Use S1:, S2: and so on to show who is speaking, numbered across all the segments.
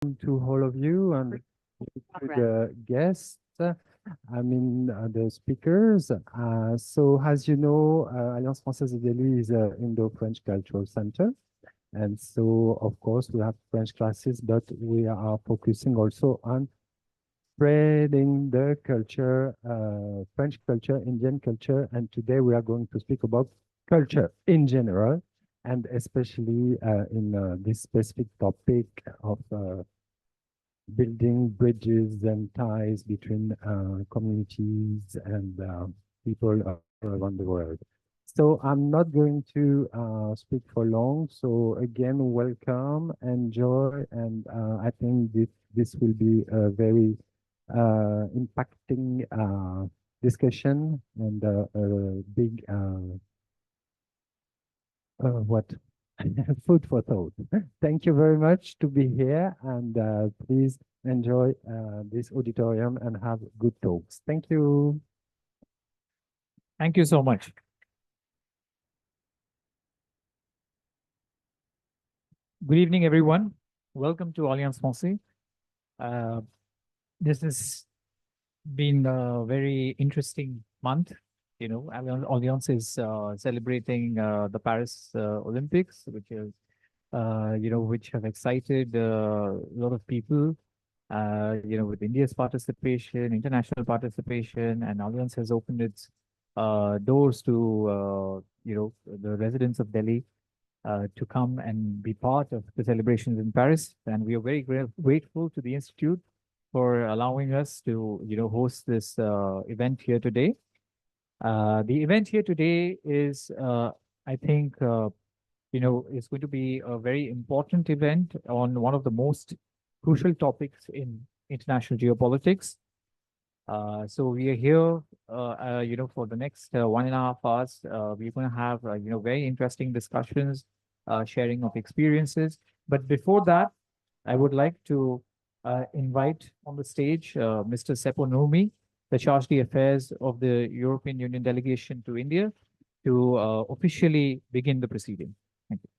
S1: to all of you and to the guests, the speakers. So as you know, Alliance Francaise de Delhi is an Indo-French cultural center. And so, of course, we have French classes, but we are focusing also on spreading the culture, French culture, Indian culture. And today we are going to speak about culture in general, and especially in this specific topic of building bridges and ties between communities and people around the world. So I'm not going to speak for long. So again, welcome, enjoy, and I think this will be a very impacting discussion and a big what food for thought. Thank you very much to be here, and please enjoy this auditorium and have good talks. Thank you.
S2: Thank you so much. Good evening, everyone. Welcome to Alliance Francaise. This has been a very interesting month. You know, Alliance is celebrating the Paris Olympics, which is, which have excited a lot of people. With India's participation, international participation, and Alliance has opened its doors to, the residents of Delhi to come and be part of the celebrations in Paris. And we are very grateful to the Institute for allowing us to, host this event here today. The event here today is, I think, is going to be a very important event on one of the most crucial topics in international geopolitics. So we are here, for the next 1.5 hours. We're going to have, very interesting discussions, sharing of experiences. But before that, I would like to invite on the stage Mr. Seppo Nurmi, the Charge d'Affaires of the European Union delegation to India, to officially begin the proceeding. Thank you.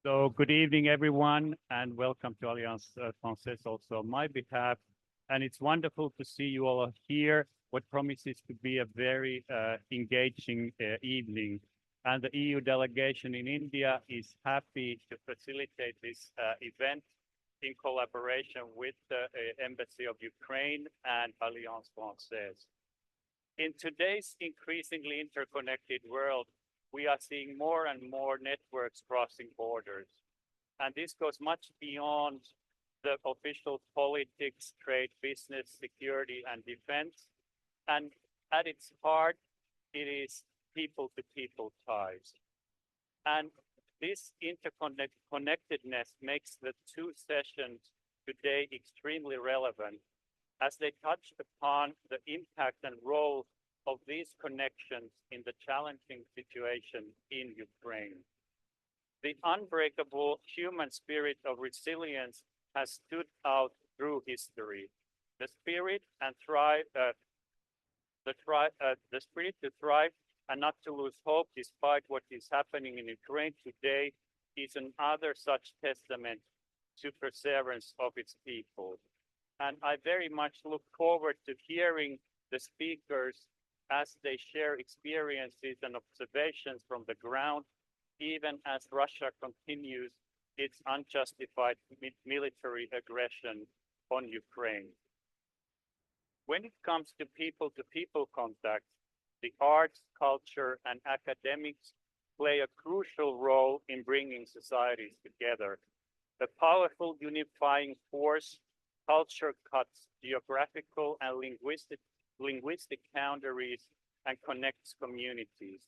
S3: So good evening, everyone, and welcome to Alliance Francaise also on my behalf. And it's wonderful to see you all here, what promises to be a very engaging evening. And the EU delegation in India is happy to facilitate this event in collaboration with the Embassy of Ukraine and Alliance Francaise. In today's increasingly interconnected world, we are seeing more and more networks crossing borders. And this goes much beyond the official politics, trade, business, security, and defense. And at its heart, it is people-to-people ties. And this interconnectedness makes the two sessions today extremely relevant as they touch upon the impact and role of these connections in the challenging situation in Ukraine. The unbreakable human spirit of resilience has stood out through history. The spirit and the spirit to thrive and not to lose hope despite what is happening in Ukraine today is another such testament to perseverance of its people. And I very much look forward to hearing the speakers as they share experiences and observations from the ground, even as Russia continues its unjustified military aggression on Ukraine. When it comes to people-to-people contact, the arts, culture, and academics play a crucial role in bringing societies together. The powerful unifying force, culture cuts geographical and linguistic boundaries and connects communities.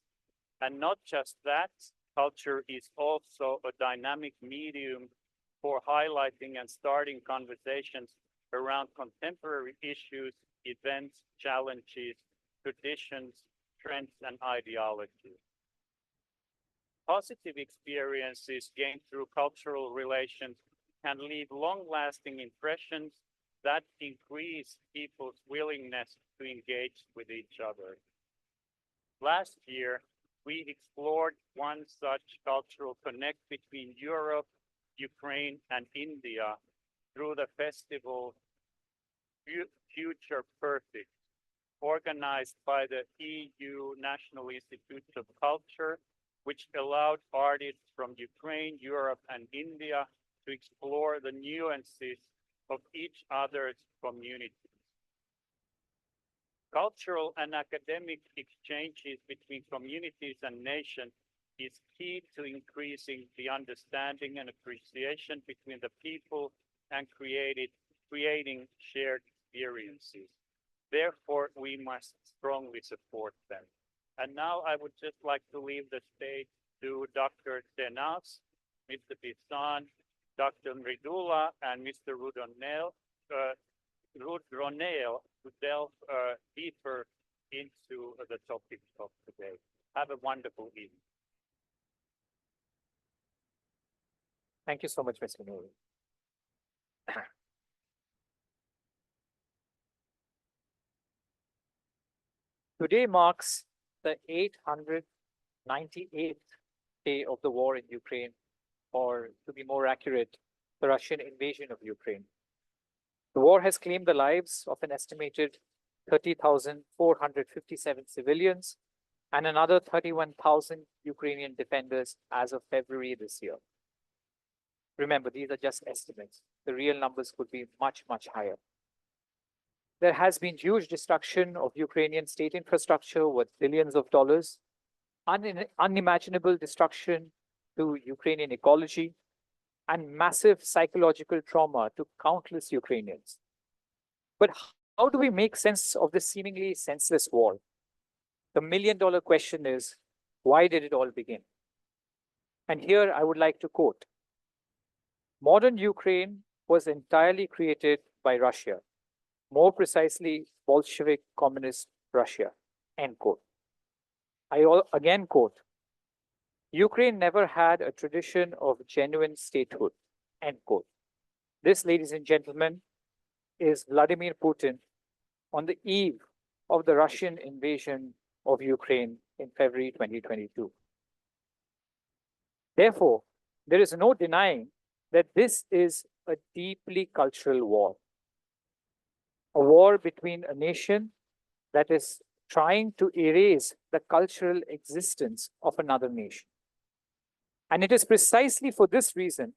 S3: And not just that, culture is also a dynamic medium for highlighting and starting conversations around contemporary issues, events, challenges, traditions, trends, and ideologies. Positive experiences gained through cultural relations can leave long-lasting impressions that increase people's willingness to engage with each other. Last year, we explored one such cultural connect between Europe, Ukraine, and India through the festival Future Perfect, organized by the EU National Institutes of Culture, which allowed artists from Ukraine, Europe, and India to explore the nuances of each other's communities. Cultural and academic exchanges between communities and nations is key to increasing the understanding and appreciation between the people and creating shared experiences. Therefore, we must strongly support them. And now I would just like to leave the stage to Dr. Tehnaz, Mr. Bishan, Dr. Mridula, and Mr. Rudroneel to delve deeper into the topic of today. Have a wonderful evening.
S2: Thank you so much, Mr. Nouri. Today marks the 898th day of the war in Ukraine, or to be more accurate, the Russian invasion of Ukraine. The war has claimed the lives of an estimated 30,457 civilians and another 31,000 Ukrainian defenders as of February this year. Remember, these are just estimates. The real numbers could be much, much higher. There has been huge destruction of Ukrainian state infrastructure worth billions of dollars, unimaginable destruction to Ukrainian ecology, and massive psychological trauma to countless Ukrainians. But how do we make sense of this seemingly senseless war? The million-dollar question is, why did it all begin? And here I would like to quote, "Modern Ukraine was entirely created by Russia, more precisely Bolshevik Communist Russia," end quote. I again quote, "Ukraine never had a tradition of genuine statehood," end quote. This, ladies and gentlemen, is Vladimir Putin on the eve of the Russian invasion of Ukraine in February 2022. Therefore, there is no denying that this is a deeply cultural war. A war between a nation that is trying to erase the cultural existence of another nation. And it is precisely for this reason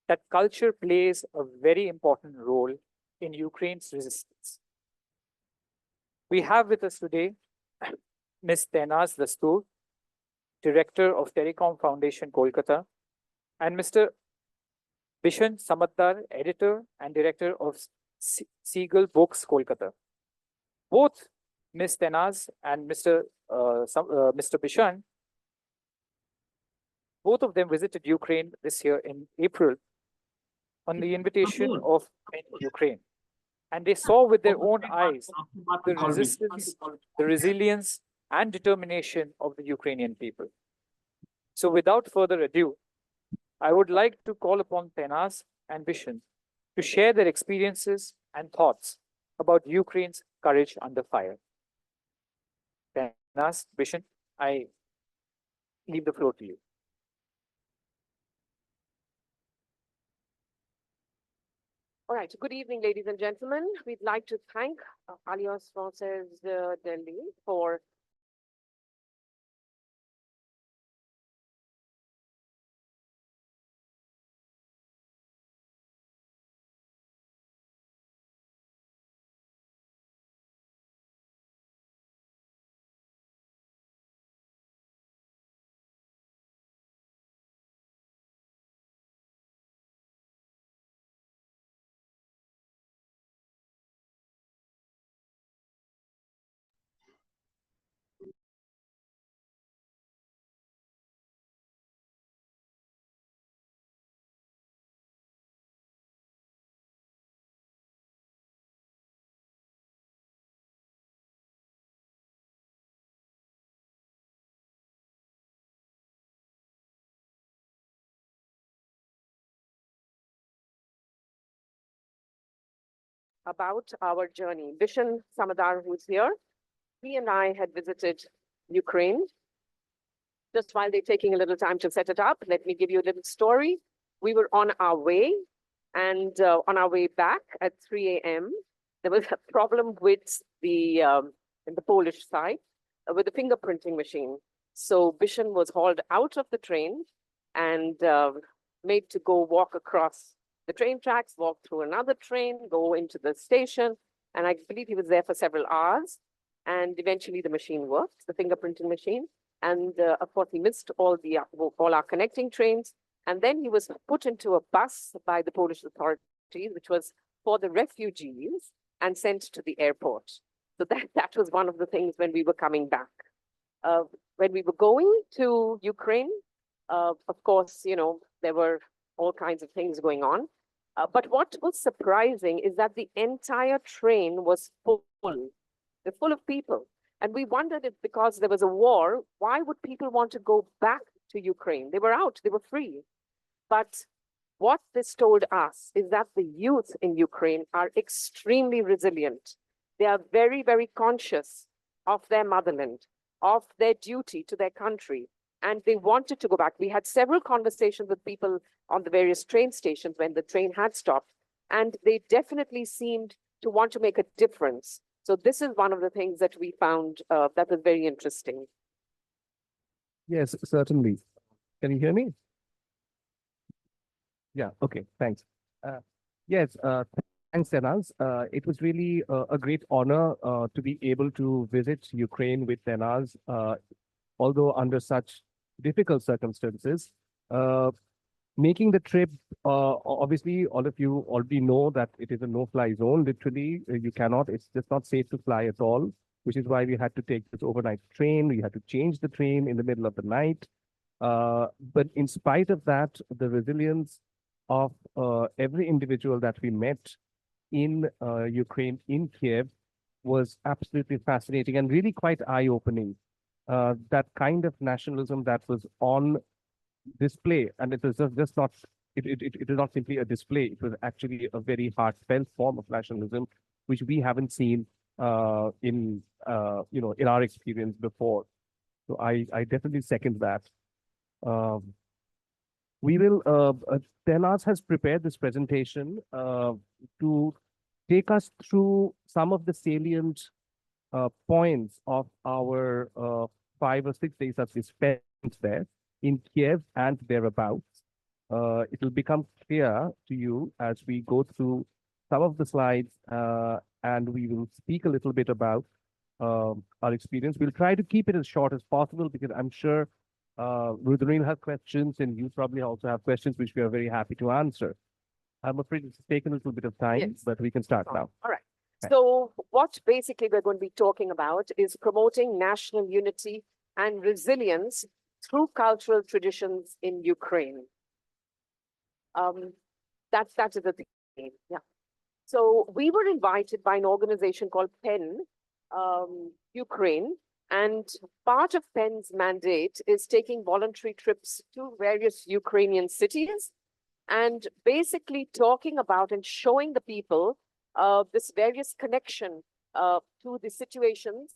S2: that culture plays a very important role in Ukraine's resistance. We have with us today Ms. Tehnaz Dastoor, Director of Tericom Foundation, Kolkata, and Mr. Bishan Samaddar, Editor and Director of Seagull Books, Kolkata. Both Ms. Tehnaz and Mr. Bishan, both of them visited Ukraine this year in April on the invitation of Ukraine. And they saw with their own eyes the resistance, the resilience, and determination of the Ukrainian people. So without further ado, I would like to call upon Tehnaz and Bishan to share their experiences and thoughts about Ukraine's courage under fire. Tehnaz, Bishan, I leave the floor to you.
S4: All right. Good evening, ladies and gentlemen. We'd like to thank Alliance Francaise Delhi for about our journey. Bishan Samaddar, who is here, he and I had visited Ukraine. Just while they're taking a little time to set it up, let me give you a little story. We were on our way, and on our way back at 3 a.m., there was a problem with the in the Polish side with the fingerprinting machine. So Bishan was hauled out of the train and made to go walk across the train tracks, walk through another train, go into the station. And I believe he was there for several hours. And eventually the machine worked, the fingerprinting machine. And of course, he missed all our connecting trains. And then he was put into a bus by the Polish authorities, which was for the refugees, and sent to the airport. So that was one of the things when we were coming back. When we were going to Ukraine, of course, you know, there were all kinds of things going on. But what was surprising is that the entire train was full. They're full of people. And we wondered if because there was a war, why would people want to go back to Ukraine? They were out, they were free. But what this told us is that the youth in Ukraine are extremely resilient. They are very, very conscious of their motherland, of their duty to their country, and they wanted to go back. We had several conversations with people on the various train stations when the train had stopped, and they definitely seemed to want to make a difference. So this is one of the things that we found that was very interesting.
S5: Yes, certainly. Can you hear me? Yeah, okay, thanks. Yes, thanks, Tehnaz. It was really a great honor to be able to visit Ukraine with Tehnaz, although under such difficult circumstances. Making the trip, obviously, all of you already know that it is a no-fly zone. Literally, you cannot, it's just not safe to fly at all, which is why we had to take this overnight train. We had to change the train in the middle of the night. But in spite of that, the resilience of every individual that we met in Ukraine, in Kyiv, was absolutely fascinating and really quite eye-opening. That kind of nationalism that was on display, and it was just not, it is not simply a display, it was actually a very heartfelt form of nationalism, which we haven't seen in in our experience before. So I definitely second that. We will, Tehnaz has prepared this presentation to take us through some of the salient points of our 5 or 6 days that we spent there in Kyiv and thereabouts. It will become clear to you as we go through some of the slides and we will speak a little bit about our experience. We'll try to keep it as short as possible because I'm sure Rudroneel has questions and you probably also have questions which we are very happy to answer. I'm afraid it's taken a little bit of time,
S4: Yes.
S5: but we can start now.
S4: All right.
S5: Okay.
S4: So what basically we're going to be talking about is promoting national unity and resilience through cultural traditions in Ukraine. That is the thing. Yeah. So we were invited by an organization called PEN Ukraine, and part of PEN's mandate is taking voluntary trips to various Ukrainian cities and basically talking about and showing the people this various connection to the situations.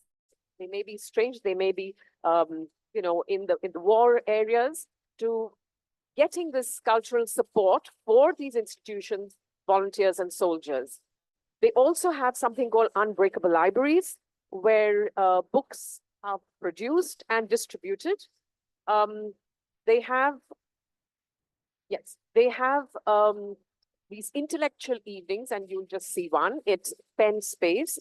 S4: They may be strange, they may be in the war areas, to getting this cultural support for these institutions, volunteers and soldiers. They also have something called unbreakable libraries, where books are produced and distributed. They have these intellectual evenings, and you'll just see one. It's Pen Space,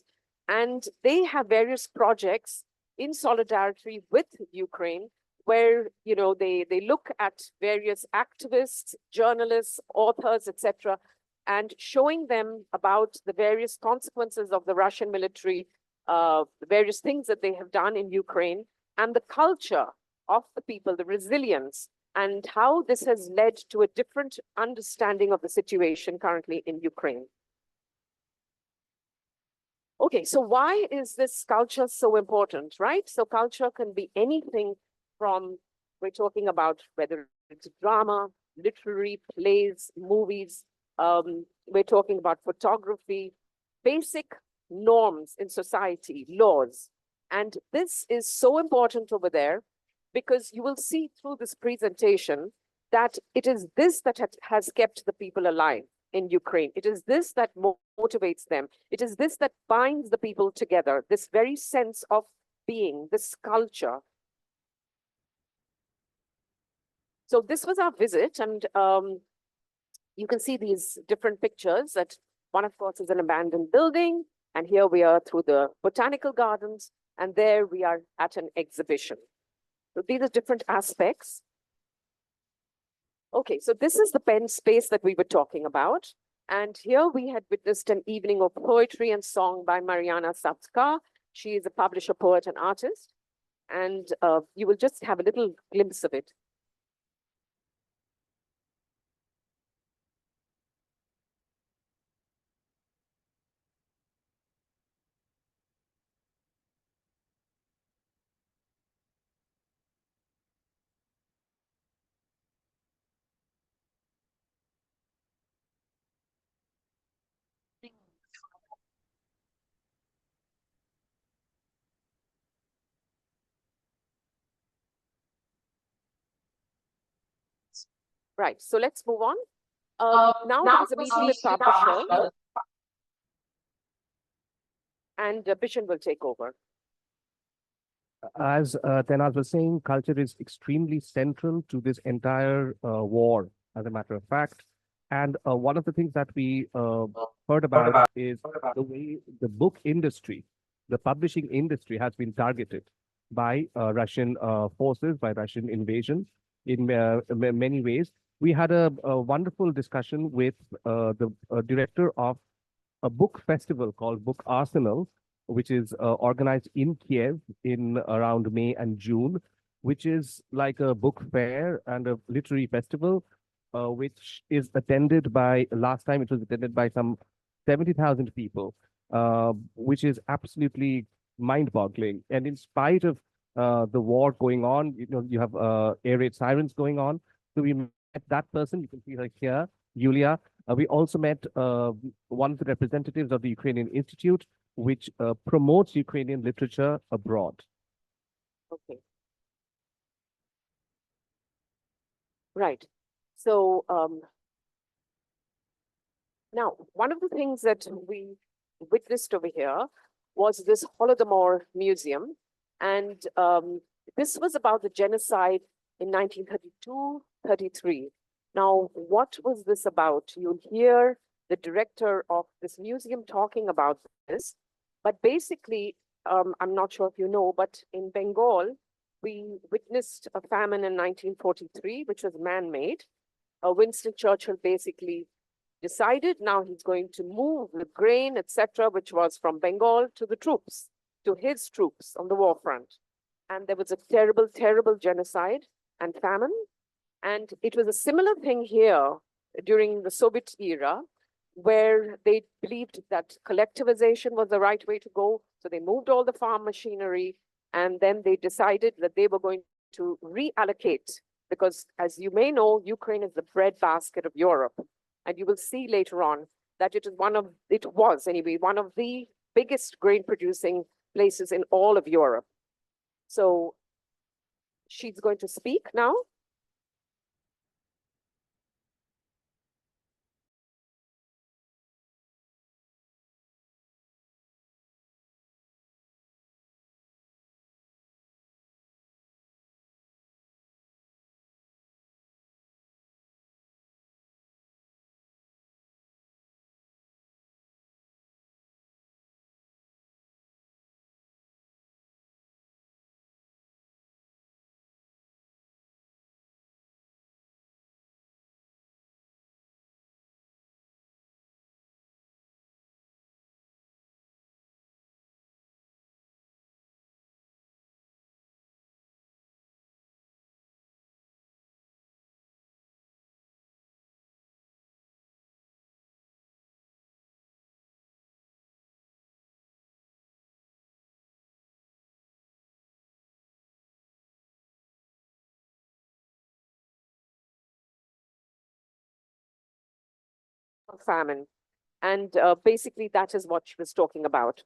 S4: and they have various projects in solidarity with Ukraine, where they look at various activists, journalists, authors, etc., and showing them about the various consequences of the Russian military, the various things that they have done in Ukraine, and the culture of the people, the resilience, and how this has led to a different understanding of the situation currently in Ukraine. Okay, so why is this culture so important, right? So culture can be anything from, we're talking about whether it's drama, literary, plays, movies, we're talking about photography, basic norms in society, laws. And this is so important over there because you will see through this presentation that it is this that has kept the people alive in Ukraine. It is this that motivates them. It is this that binds the people together, this very sense of being, this culture. So this was our visit, and you can see these different pictures. That one, of course, is an abandoned building, and here we are through the botanical gardens, and there we are at an exhibition. So these are different aspects. Okay, so this is the pen space that we were talking about. And here we had witnessed an evening of poetry and song by Mariana Sapska. She is a publisher, poet, and artist. And you will just have a little glimpse of it. Right, so let's move on. Now there's a meeting with publisher, and Bishan will take over.
S5: As Tehnaz was saying, culture is extremely central to this entire war, as a matter of fact. And one of the things that we heard about is the way the book industry, the publishing industry has been targeted by Russian forces, by Russian invasion in many ways. We had a wonderful discussion with the director of a book festival called Book Arsenal, which is organized in Kyiv in around May and June, which is like a book fair and a literary festival, which is attended by, last time it was attended by some 70,000 people, which is absolutely mind-boggling. And in spite of the war going on, you have air raid sirens going on. So we met that person, you can see her here, Yulia. We also met one of the representatives of the Ukrainian Institute, which promotes Ukrainian literature abroad.
S4: Okay. Right. So now, one of the things that we witnessed over here was this Holodomor Museum. And this was about the genocide in 1932-33. Now, what was this about? You'll hear the director of this museum talking about this. But basically, I'm not sure if you know, but in Bengal, we witnessed a famine in 1943, which was man-made. Winston Churchill basically decided now he's going to move the grain, etc., which was from Bengal to the troops, to his troops on the war front. And there was a terrible, terrible genocide and famine. And it was a similar thing here during the Soviet era, where they believed that collectivization was the right way to go. So they moved all the farm machinery, and then they decided that they were going to reallocate, because as you may know, Ukraine is the breadbasket of Europe. And you will see later on that it was anyway, one of the biggest grain producing places in all of Europe. So she's going to speak now. Famine. And basically that is what she was talking about.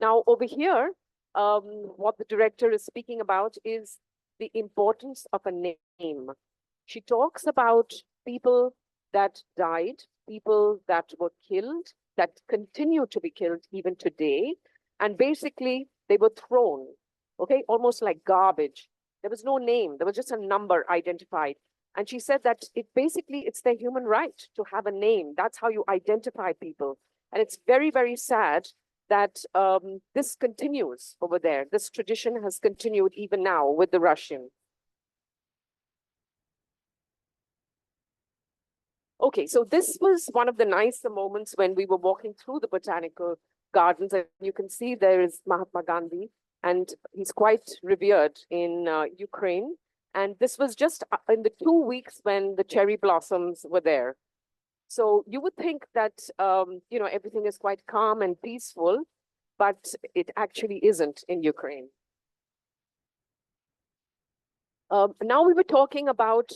S4: Now over here, what the director is speaking about is the importance of a name. She talks about people that died, people that were killed, that continue to be killed even today. And basically, they were thrown, okay, almost like garbage. There was no name, there was just a number identified. And she said that it's their human right to have a name. That's how you identify people. And it's very, very sad that this continues over there. This tradition has continued even now with the Russian. Okay, so this was one of the nicer moments when we were walking through the botanical gardens, and you can see there is Mahatma Gandhi, and he's quite revered in Ukraine. And this was just in the 2 weeks when the cherry blossoms were there. So you would think that, everything is quite calm and peaceful, but it actually isn't in Ukraine. Now we were talking about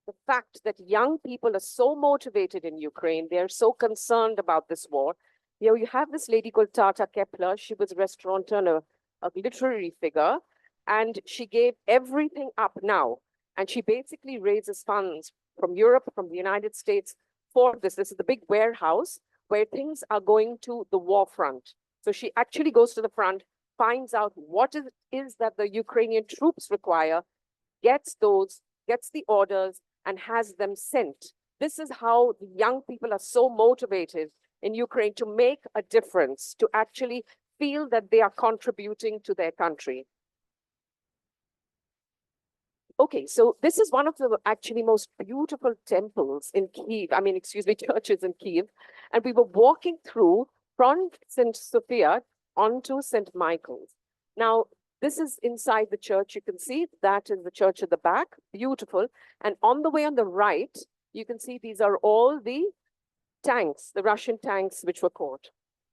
S4: the fact that young people are so motivated in Ukraine. They're so concerned about this war. You have this lady called Tata Kepler. She was a restaurateur, a literary figure, and she gave everything up now. And she basically raises funds from Europe, from the United States for this. This is the big warehouse where things are going to the war front. So she actually goes to the front, finds out what it is that the Ukrainian troops require, gets the orders, and has them sent. This is how the young people are so motivated in Ukraine to make a difference, to actually feel that they are contributing to their country. Okay, so this is one of the actually most beautiful temples in Kyiv, churches in Kyiv. And we were walking through from St. Sophia onto St. Michael's. Now, this is inside the church. You can see that is the church at the back, beautiful. And on the way on the right, you can see these are all the tanks, the Russian tanks which were caught.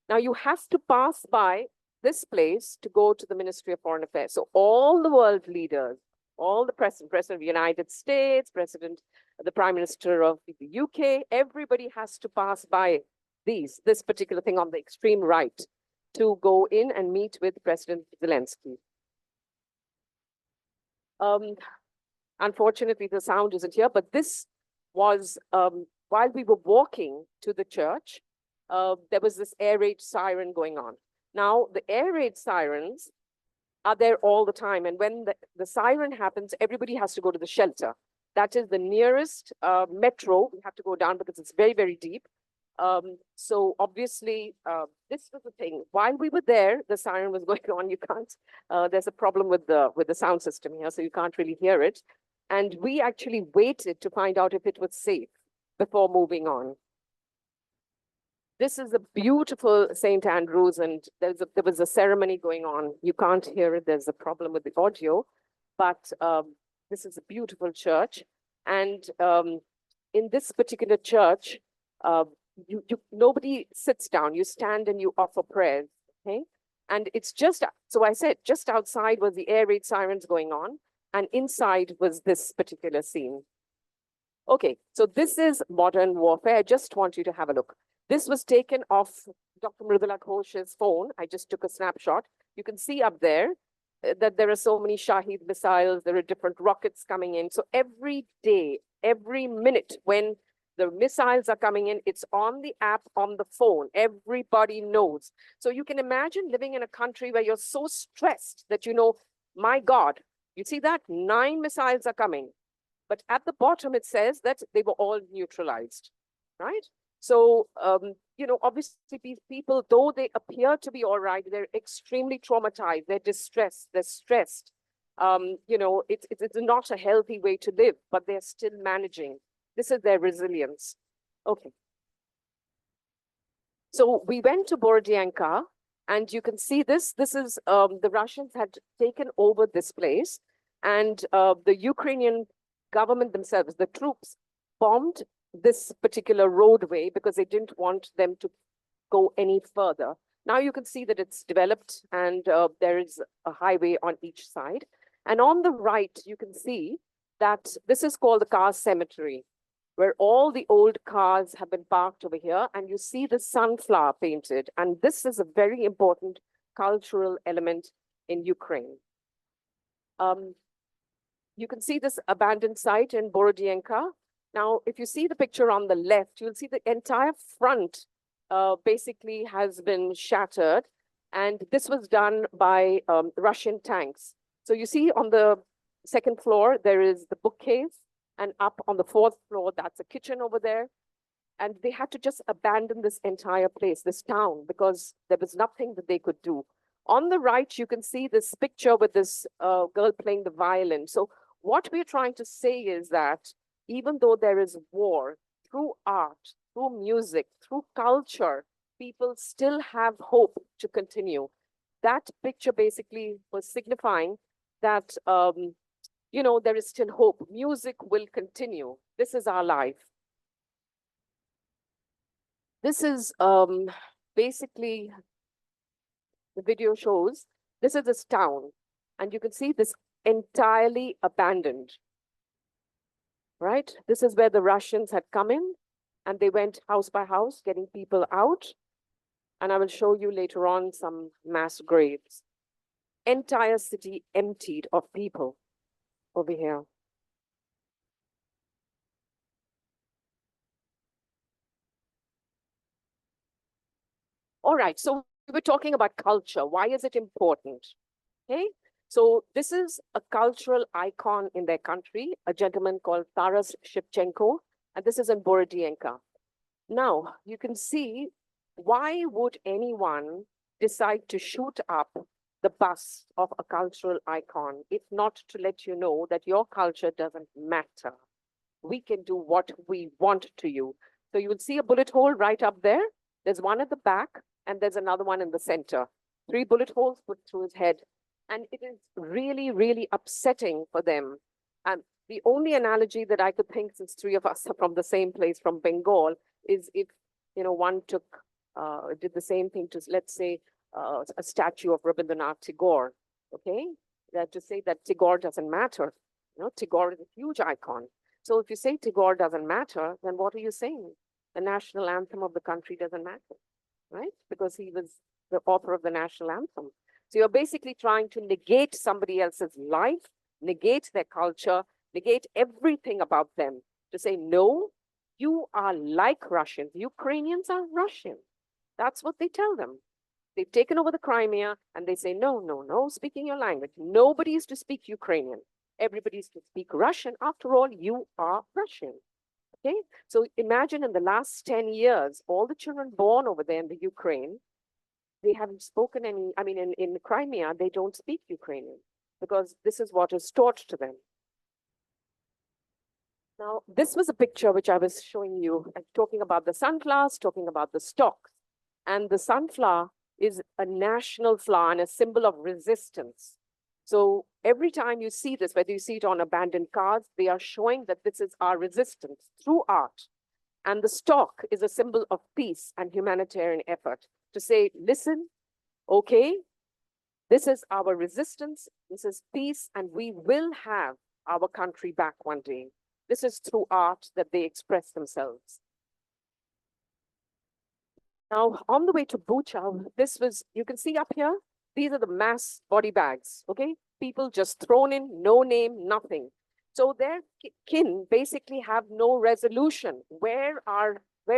S4: Now you have to pass by this place to go to the Ministry of Foreign Affairs. So all the world leaders, all the president of the United States, the Prime Minister of the UK, everybody has to pass by this particular thing on the extreme right to go in and meet with President Zelensky. Unfortunately, the sound isn't here, but this was, while we were walking to the church, there was this air raid siren going on. Now, the air raid sirens are there all the time. And when the siren happens, everybody has to go to the shelter. That is the nearest metro. We have to go down because it's very, very deep. So obviously, this was the thing. While we were there, the siren was going on. You can't, there's a problem with the sound system here, so you can't really hear it. And we actually waited to find out if it was safe before moving on. This is a beautiful St. Andrews, and there was a ceremony going on. You can't hear it. There's a problem with the audio, but this is a beautiful church. And in this particular church, nobody sits down. You stand and you offer prayers, okay? And it's just, so I said, just outside was the air raid sirens going on, and inside was this particular scene. Okay, so this is modern warfare. I just want you to have a look. This was taken off Dr. Mridula Ghosh's phone. I just took a snapshot. You can see up there that there are so many Shahed missiles. There are different rockets coming in. So every day, every minute when the missiles are coming in, it's on the app, on the phone. Everybody knows. So you can imagine living in a country where you're so stressed that you know, my God, you see that? 9 missiles are coming. But at the bottom, it says that they were all neutralized, right? So, obviously these people, though they appear to be all right, they're extremely traumatized, they're distressed, they're stressed. It's not a healthy way to live, but they're still managing. This is their resilience. Okay. So we went to Borodianka, and you can see this. This is, the Russians had taken over this place, and the Ukrainian government themselves, the troops, bombed this particular roadway because they didn't want them to go any further. Now you can see that it's developed, and there is a highway on each side. And on the right, you can see that this is called the car cemetery, where all the old cars have been parked over here, and you see the sunflower painted. And this is a very important cultural element in Ukraine. You can see this abandoned site in Borodianka. Now, if you see the picture on the left, you'll see the entire front basically has been shattered. And this was done by Russian tanks. So you see on the second floor, there is the bookcase. And up on the fourth floor, that's a kitchen over there. And they had to just abandon this entire place, this town, because there was nothing that they could do. On the right, you can see this picture with this girl playing the violin. So what we're trying to say is that even though there is war, through art, through music, through culture, people still have hope to continue. That picture basically was signifying that, you know, there is still hope. Music will continue. This is our life. This is basically, the video shows, this is this town. And you can see this entirely abandoned, right? This is where the Russians had come in and they went house by house, getting people out. And I will show you later on some mass graves. Entire city emptied of people over here. All right, so we were talking about culture. Why is it important? Okay, so this is a cultural icon in their country, a gentleman called Taras Shevchenko, and this is in Borodianka. Now, you can see, why would anyone decide to shoot up the bust of a cultural icon, if not to let you know that your culture doesn't matter? We can do what we want to you. So you will see a bullet hole right up there. There's one at the back, and there's another one in the center. 3 bullet holes put through his head. And it is really, really upsetting for them. And the only analogy that I could think, since 3 of us are from the same place, from Bengal, is if, you know, one took, did the same thing to, let's say, a statue of Rabindranath Tagore, okay? That to say that Tagore doesn't matter. You know, Tagore is a huge icon. So if you say Tagore doesn't matter, then what are you saying? The national anthem of the country doesn't matter, right? Because he was the author of the national anthem. So you're basically trying to negate somebody else's life, negate their culture, negate everything about them, to say, no, you are like Russians. Ukrainians are Russian. That's what they tell them. They've taken over the Crimea and they say, no, no, no, speaking your language. Nobody is to speak Ukrainian. Everybody is to speak Russian. After all, you are Russian. Okay, so imagine in the last 10 years, all the children born over there in the Ukraine, they haven't spoken any, I mean, in Crimea, they don't speak Ukrainian because this is what is taught to them. Now, this was a picture which I was showing you, talking about the sunflowers, talking about the stalks. And the sunflower is a national flower and a symbol of resistance. So every time you see this, whether you see it on abandoned cars, they are showing that this is our resistance through art. And the stalk is a symbol of peace and humanitarian effort to say, listen, okay, this is our resistance, this is peace, and we will have our country back one day. This is through art that they express themselves. Now, on the way to Bucha, this was, you can see up here, these are the mass body bags, okay? People just thrown in, no name, nothing. So their kin basically have no resolution. Where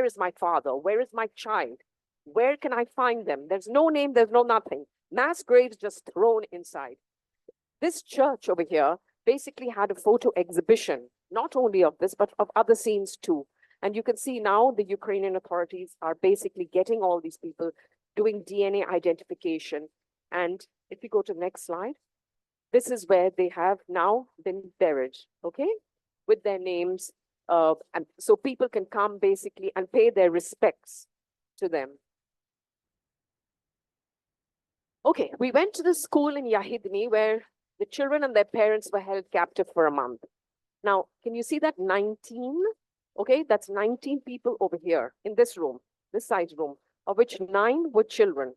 S4: is my father? Where is my child? Where can I find them? There's no name, there's no nothing. Mass graves just thrown inside. This church over here basically had a photo exhibition, not only of this, but of other scenes too. And you can see now the Ukrainian authorities are basically getting all these people, doing DNA identification. And if you go to the next slide, this is where they have now been buried, okay, with their names. And so people can come basically and pay their respects to them. Okay, we went to the school in Yahidni where the children and their parents were held captive for a month. Now, can you see that 19? Okay, that's 19 people over here in this room, this side room, of which 9 were children.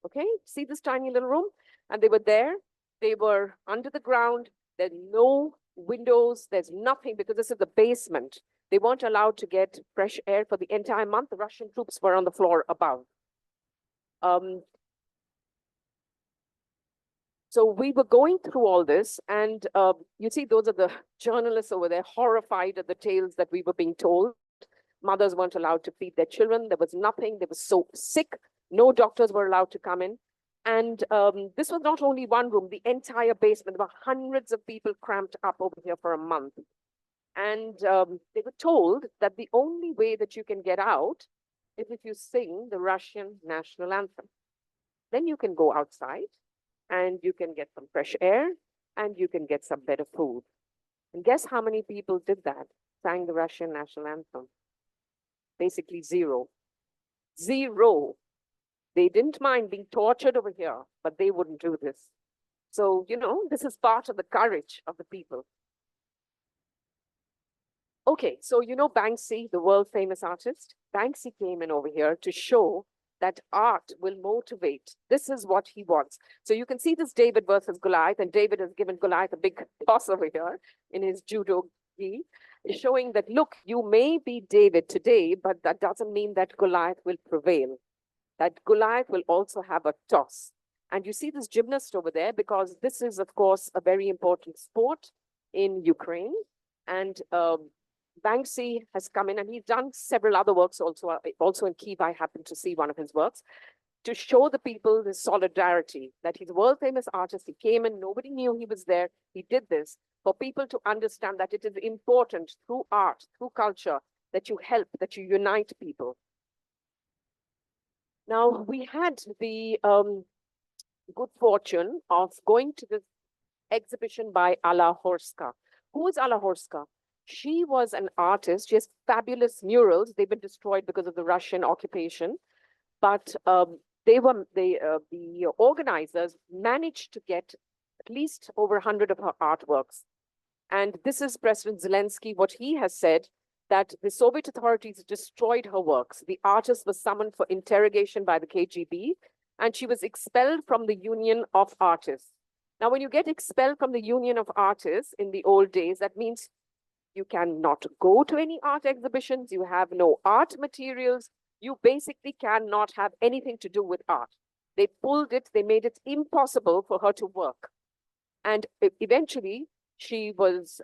S4: Okay, see this tiny little room? And they were there, they were under the ground, there's no windows, there's nothing because this is the basement. They weren't allowed to get fresh air for the entire month. The Russian troops were on the floor above. So we were going through all this, and you see, those are the journalists over there, horrified at the tales that we were being told. Mothers weren't allowed to feed their children. There was nothing. They were so sick. No doctors were allowed to come in. And this was not only one room, the entire basement. There were hundreds of people cramped up over here for a month. And they were told that the only way that you can get out is if you sing the Russian national anthem. Then you can go outside and you can get some fresh air and you can get some better food. And guess how many people did that, sang the Russian national anthem? Basically zero. Zero. They didn't mind being tortured over here, but they wouldn't do this. So, you know, this is part of the courage of the people. Okay, so you know Banksy, the world famous artist? Banksy came in over here to show that art will motivate. This is what he wants. So you can see this David versus Goliath, and David has given Goliath a big toss over here in his judo gi, showing that, look, you may be David today, but that doesn't mean that Goliath will prevail. That Goliath will also have a toss. And you see this gymnast over there, because this is, of course, a very important sport in Ukraine. And Banksy has come in, and he's done several other works also. Also in Kyiv, I happened to see one of his works, to show the people the solidarity, that he's a world famous artist. He came in, nobody knew he was there. He did this for people to understand that it is important through art, through culture, that you help, that you unite people. Now, we had the good fortune of going to this exhibition by Alla Horska. Who is Alla Horska? She was an artist. She has fabulous murals. They've been destroyed because of the Russian occupation. But the organizers managed to get at least over 100 of her artworks. And this is President Zelensky, what he has said, that the Soviet authorities destroyed her works. The artist was summoned for interrogation by the KGB, and she was expelled from the Union of Artists. Now, when you get expelled from the Union of Artists in the old days, that means you cannot go to any art exhibitions, you have no art materials, you basically cannot have anything to do with art. They pulled it, they made it impossible for her to work. And eventually, she was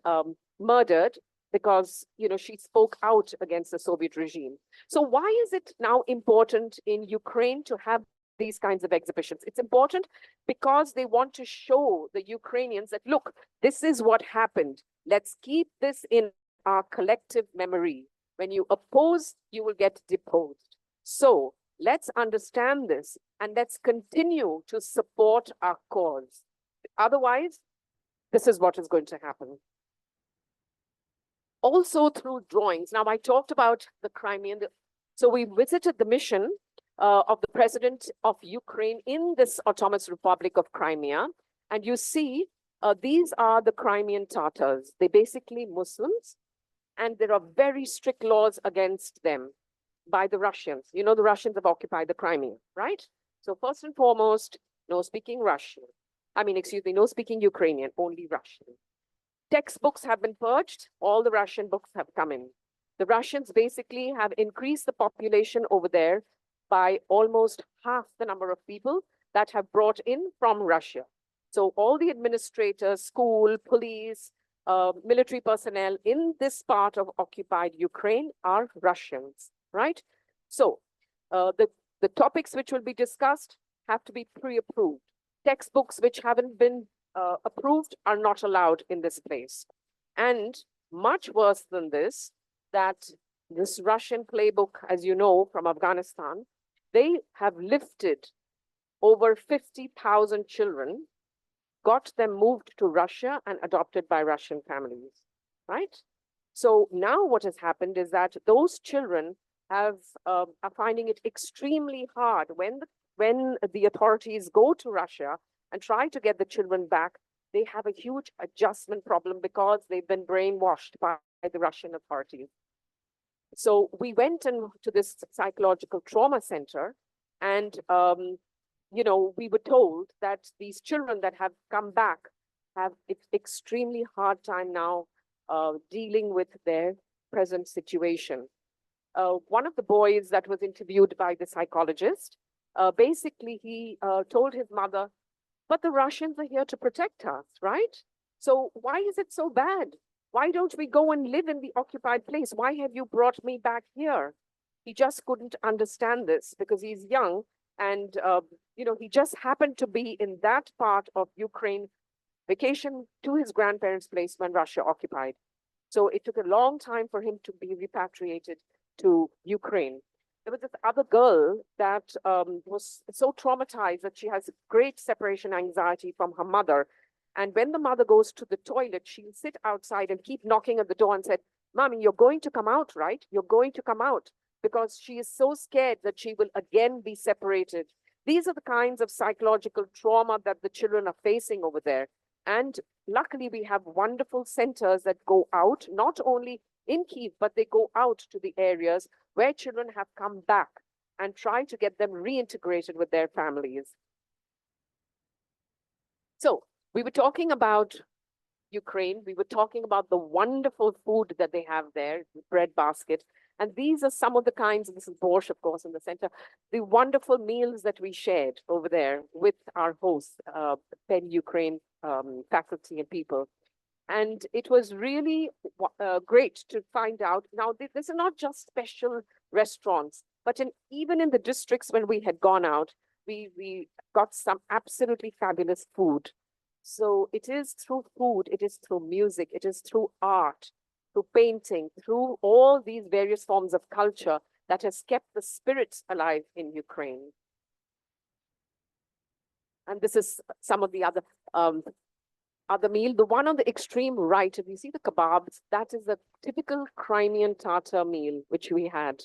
S4: murdered because, you know, she spoke out against the Soviet regime. So why is it now important in Ukraine to have these kinds of exhibitions? It's important because they want to show the Ukrainians that, look, this is what happened. Let's keep this in our collective memory. When you oppose, you will get deposed. So let's understand this and let's continue to support our cause. Otherwise, this is what is going to happen. Also through drawings. Now, I talked about the Crimean. So we visited the mission of the president of Ukraine in this autonomous Republic of Crimea. And you see, these are the Crimean Tatars. They're basically Muslims, and there are very strict laws against them by the Russians. You know, the Russians have occupied the Crimea, right? So first and foremost, no speaking Russian. No speaking Ukrainian, only Russian. Textbooks have been purged. All the Russian books have come in. The Russians basically have increased the population over there by almost half the number of people that have brought in from Russia. So all the administrators, school, police, military personnel in this part of occupied Ukraine are Russians, right? So the topics which will be discussed have to be pre-approved. Textbooks which haven't been approved are not allowed in this place. And much worse than this, that this Russian playbook, as you know, from Afghanistan, they have lifted over 50,000 children, got them moved to Russia and adopted by Russian families, right? So now what has happened is that those children are finding it extremely hard when the authorities go to Russia and try to get the children back. They have a huge adjustment problem because they've been brainwashed by the Russian authorities. So we went to this psychological trauma center, and you know, we were told that these children that have come back have an extremely hard time now dealing with their present situation. One of the boys that was interviewed by the psychologist, basically he told his mother, but the Russians are here to protect us, right? So why is it so bad? Why don't we go and live in the occupied place? Why have you brought me back here? He just couldn't understand this because he's young and, he just happened to be in that part of Ukraine, vacation to his grandparents' place when Russia occupied. So it took a long time for him to be repatriated to Ukraine. There was this other girl that was so traumatized that she has great separation anxiety from her mother. And when the mother goes to the toilet, she'll sit outside and keep knocking at the door and said, "Mommy, you're going to come out, right? You're going to come out," because she is so scared that she will again be separated. These are the kinds of psychological trauma that the children are facing over there. And luckily, we have wonderful centers that go out, not only in Kyiv, but they go out to the areas where children have come back and try to get them reintegrated with their families. So we were talking about Ukraine. We were talking about the wonderful food that they have there, the bread basket. And these are some of the kinds, this is borscht, of course, in the center, the wonderful meals that we shared over there with our hosts, Penn Ukraine faculty and people. And it was really great to find out. Now, this is not just special restaurants, but even in the districts when we had gone out, we got some absolutely fabulous food. So it is through food, it is through music, it is through art, through painting, through all these various forms of culture that has kept the spirits alive in Ukraine. And this is some of the other meal. The one on the extreme right, if you see the kebabs, that is a typical Crimean Tatar meal, which we had.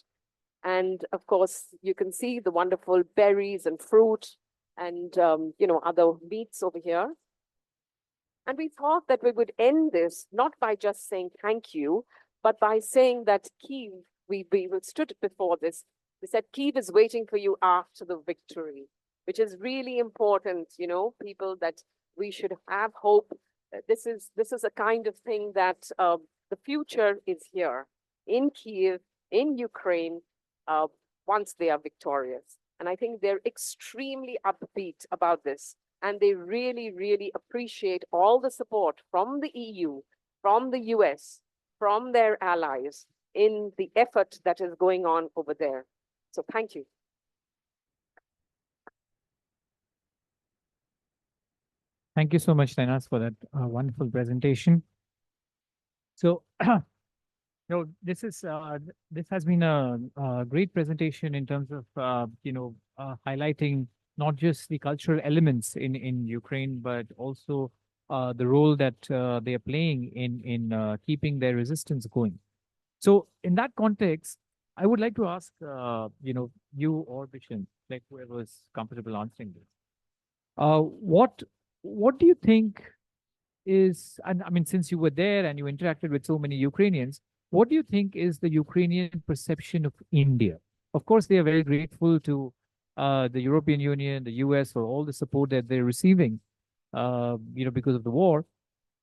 S4: And of course, you can see the wonderful berries and fruit and, other meats over here. And we thought that we would end this not by just saying thank you, but by saying that Kyiv, we stood before this, we said Kyiv is waiting for you after the victory, which is really important, people, that we should have hope. This is a kind of thing that the future is here in Kyiv, in Ukraine, once they are victorious. And I think they're extremely upbeat about this. And they really, really appreciate all the support from the EU, from the US, from their allies in the effort that is going on over there. So thank you.
S2: Thank you so much, Tehnaz, for that wonderful presentation. So, this has been a great presentation in terms of highlighting not just the cultural elements in Ukraine, but also the role that they are playing in keeping their resistance going. So, in that context, I would like to ask you or Bishan, like whoever is comfortable answering this, what do you think is, and I mean, since you were there and you interacted with so many Ukrainians, what do you think is the Ukrainian perception of India? Of course, they are very grateful to the European Union, the US, for all the support that they're receiving, because of the war.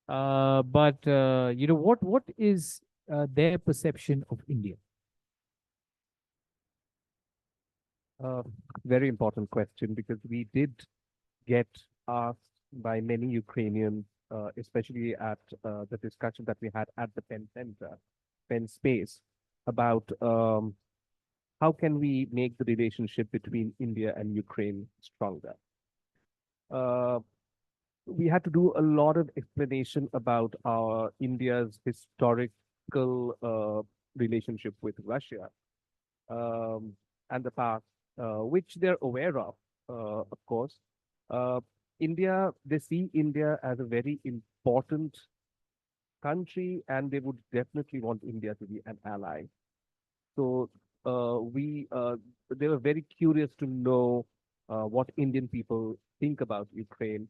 S2: But what is their perception of India?
S5: Very important question, because we did get asked by many Ukrainians, especially at the discussion that we had at the Penn Center, Penn Space, about how can we make the relationship between India and Ukraine stronger. We had to do a lot of explanation about our India's historical relationship with Russia and the past, which they're aware of course. India, they see India as a very important country, and they would definitely want India to be an ally. So they were very curious to know what Indian people think about Ukraine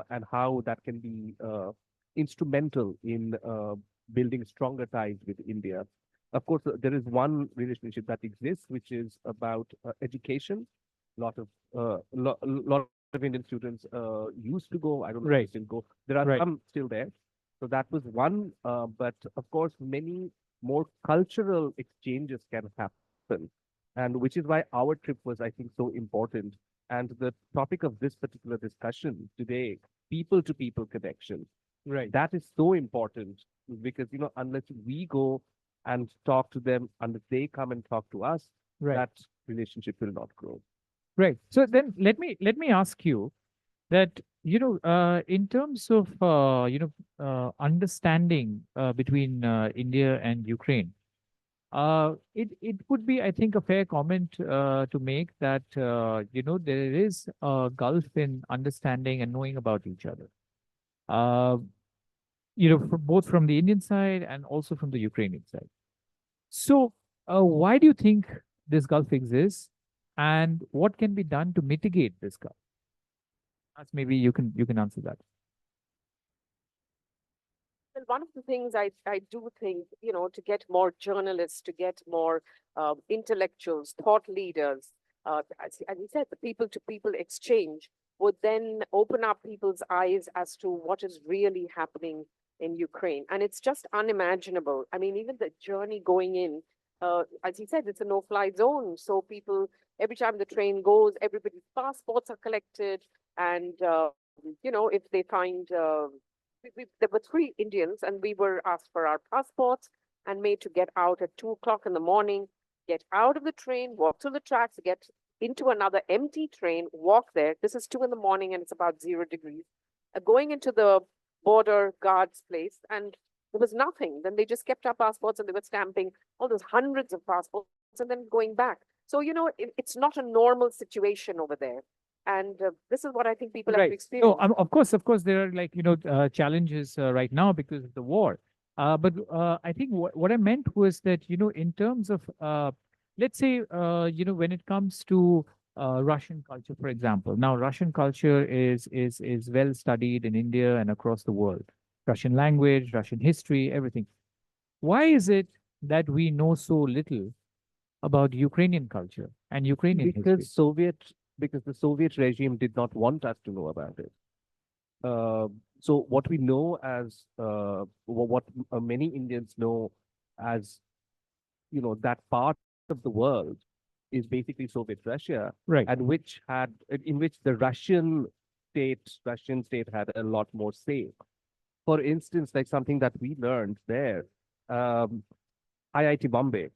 S5: and how that can be instrumental in building stronger ties with India. Of course, there is one relationship that exists, which is about education. Lot of Indian students used to go. I don't know if they still go. There are some still there. So that was one. But of course, many more cultural exchanges can happen, and which is why our trip was, I think, so important. And the topic of this particular discussion today, people-to-people connection,
S2: Right.
S5: that is so important because, unless we go and talk to them, unless they come and talk to us,
S2: Right.
S5: that relationship will not grow.
S2: Right. So then let me ask you that, in terms of, understanding between India and Ukraine, it would be, I think, a fair comment to make that, there is a gulf in understanding and knowing about each other. Uh, both from the Indian side and also from the Ukrainian side. So, why do you think this gulf exists, and what can be done to mitigate this gulf? Maybe you can answer that.
S4: Well, one of the things I do think, to get more journalists, to get more intellectuals, thought leaders, as you said, the people-to-people exchange would then open up people's eyes as to what is really happening in Ukraine. And it's just unimaginable. I mean, even the journey going in, as he said, it's a no-fly zone. So people, every time the train goes, everybody's passports are collected. And, if they find, there were 3 Indians and we were asked for our passports and made to get out at 2 o'clock in the morning, get out of the train, walk through the tracks, get into another empty train, walk there. This is 2 in the morning and it's about 0 degrees. Going into the border guard's place and there was nothing. Then they just kept our passports and they were stamping all those hundreds of passports and then going back. So, it's not a normal situation over there. And this is what I think people have to
S2: Right.
S4: experience.
S2: No, of course, there are challenges right now because of the war. But I think what I meant was that, in terms of, let's say, when it comes to Russian culture, for example. Now, Russian culture is well studied in India and across the world. Russian language, Russian history, everything. Why is it that we know so little about Ukrainian culture and Ukrainian history?
S5: Because the Soviet regime did not want us to know about it. So what we know as what many Indians know as, that part of the world is basically Soviet Russia,
S2: Right.
S5: and in which the Russian state had a lot more say. For instance, like something that we learned there, IIT Bombay,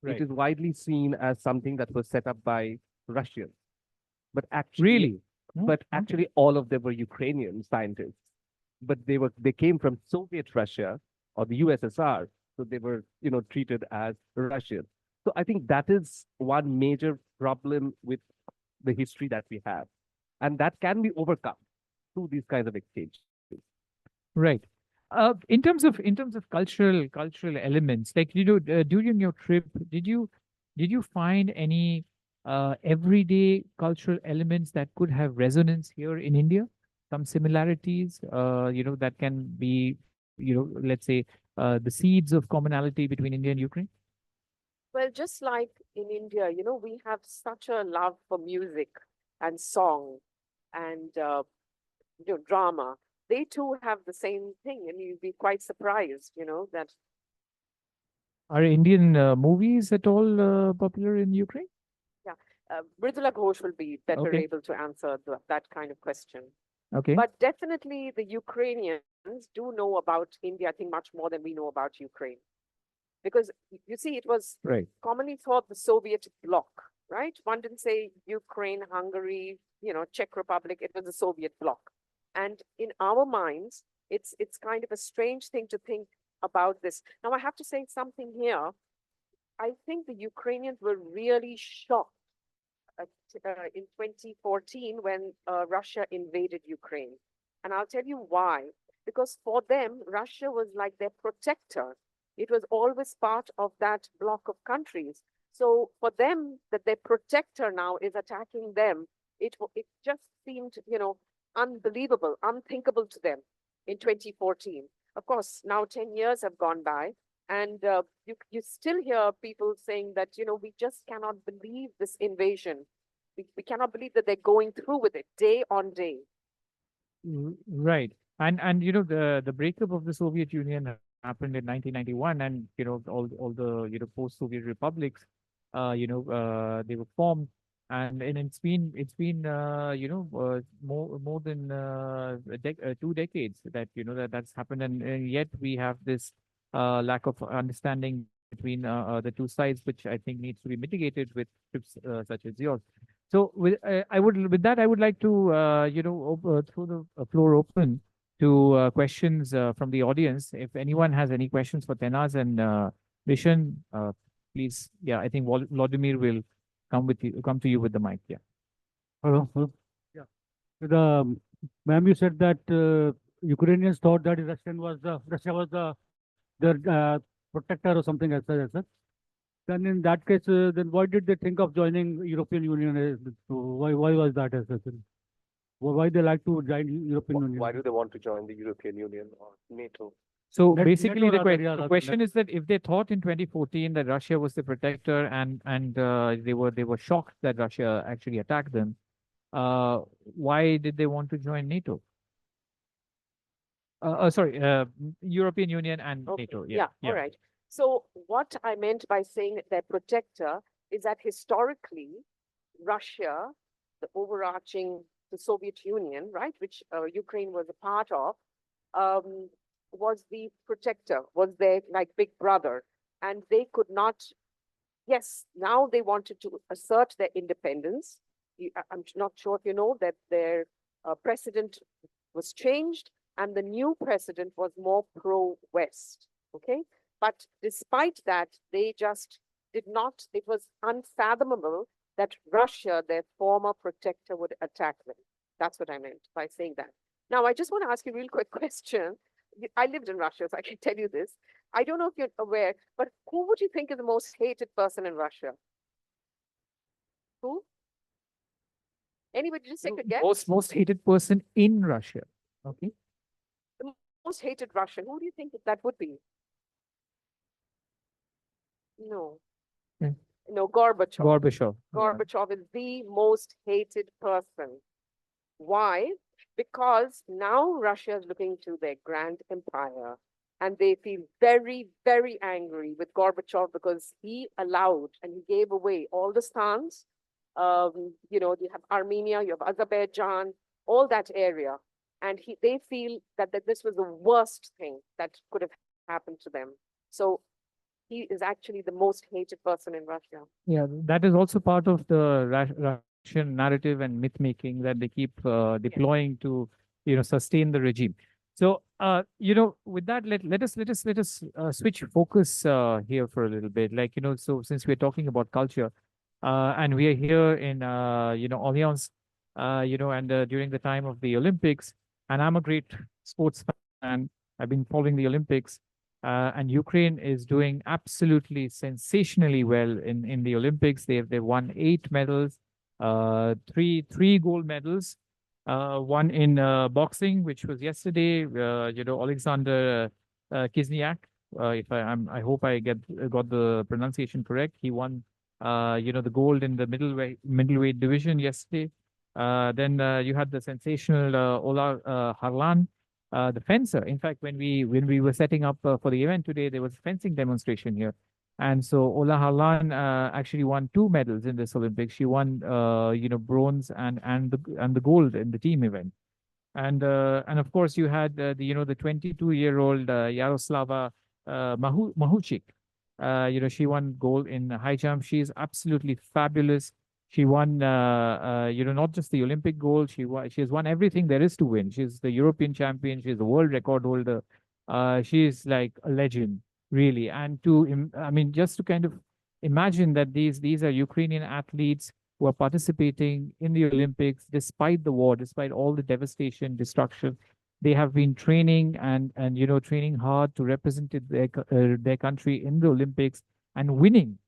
S2: Right.
S5: it is widely seen as something that was set up by Russians. But
S2: Really?
S5: but actually all of them were Ukrainian scientists. But they came from Soviet Russia or the USSR, so they were, treated as Russian. So I think that is one major problem with the history that we have. And that can be overcome through these kinds of exchanges.
S2: Right. In terms of cultural elements, like, during your trip, did you find any everyday cultural elements that could have resonance here in India? Some similarities, that can be, let's say, the seeds of commonality between India and Ukraine?
S4: Well, just like in India, we have such a love for music and song and, drama. They too have the same thing, and you'd be quite surprised, that.
S2: Are Indian movies at all popular in Ukraine?
S4: Yeah, Mridula Ghosh will be better
S2: Okay.
S4: able to answer that kind of question.
S2: Okay.
S4: But definitely the Ukrainians do know about India, I think, much more than we know about Ukraine. Because you see, it was
S2: Right.
S4: commonly thought the Soviet bloc, right? One didn't say Ukraine, Hungary, Czech Republic, it was the Soviet bloc. And in our minds, it's kind of a strange thing to think about this. Now, I have to say something here. I think the Ukrainians were really shocked in 2014 when Russia invaded Ukraine. And I'll tell you why. Because for them, Russia was like their protector. It was always part of that bloc of countries. So for them, that their protector now is attacking them, it just seemed, unbelievable, unthinkable to them in 2014. Of course, now 10 years have gone by, and you still hear people saying that, we just cannot believe this invasion. We cannot believe that they're going through with it day on day.
S2: Right. And the breakup of the Soviet Union happened in 1991, and all the post-Soviet republics, they were formed. And it's been more than 2 decades that that's happened, and yet we have this lack of understanding between the two sides, which I think needs to be mitigated with trips such as yours. So I would like to throw the floor open to questions from the audience. If anyone has any questions for Tehnaz and Bishan, please. Yeah, I think Vladimir will come to you with the mic. Yeah.
S6: Hello. Hello. Yeah. Ma'am, you said that Ukrainians thought that Russia was their protector or something as such. Then in that case, then why did they think of joining European Union? Why was that as such? Why they like to join European Union?
S5: Why do they want to join the European Union or NATO?
S2: So
S6: Net-
S2: basically,
S6: NATO
S2: the,
S6: rather,
S2: que
S6: yeah,
S2: the
S6: rather,
S2: question is that if they thought in 2014 that Russia was the protector and they were shocked that Russia actually attacked them, why did they want to join NATO? Sorry, European Union and
S4: Okay,
S2: NATO.
S4: yeah, all right. So what I meant by saying their protector is that historically, Russia, the overarching, the Soviet Union, right, which Ukraine was a part of, was the protector, was their like big brother. And they could not, yes, now they wanted to assert their independence. I'm not sure if you know that their president was changed and the new president was more pro-West, okay? But despite that, they just did not, it was unfathomable that Russia, their former protector, would attack them. That's what I meant by saying that. Now, I just want to ask you a real quick question. I lived in Russia, so I can tell you this. I don't know if you're aware, but who would you think is the most hated person in Russia? Who? Anybody just take a guess?
S2: Most hated person in Russia. Okay.
S4: The most hated Russian. Who do you think that would be? No.
S2: Yeah.
S4: No, Gorbachev.
S2: Gorbachev.
S4: Gorbachev is the most hated person. Why? Because now Russia is looking to their grand empire and they feel very, very angry with Gorbachev because he allowed and he gave away all the stans. You have Armenia, you have Azerbaijan, all that area. And they feel that this was the worst thing that could have happened to them. So he is actually the most hated person in Russia.
S2: Yeah, that is also part of the Russian narrative and myth making that they keep deploying to, sustain the regime. So, with that, let us switch focus here for a little bit. Like, so since we're talking about culture, and we are here in, Alliance, and during the time of the Olympics, and I'm a great sports fan. I've been following the Olympics. And Ukraine is doing absolutely sensationally well in the Olympics. They've won 8 medals, three gold medals, one in boxing, which was yesterday. Alexander Kizniak. I hope I got the pronunciation correct. He won the gold in the middleweight division yesterday. Then you had the sensational Ola Harlan. The fencer. In fact, when we were setting up for the event today, there was a fencing demonstration here, and so Ola Harlan actually won 2 medals in this Olympics. She won bronze and the gold in the team event, and of course you had the 22-year-old Yaroslava Mahuchik. She won gold in high jump. She is absolutely fabulous. She won, not just the Olympic gold. She has won everything there is to win. She's the European champion. She's the world record holder. She's like a legend, really. And just to kind of imagine that these are Ukrainian athletes who are participating in the Olympics despite the war, despite all the devastation, destruction. They have been training and training hard to represent their country in the Olympics and winning.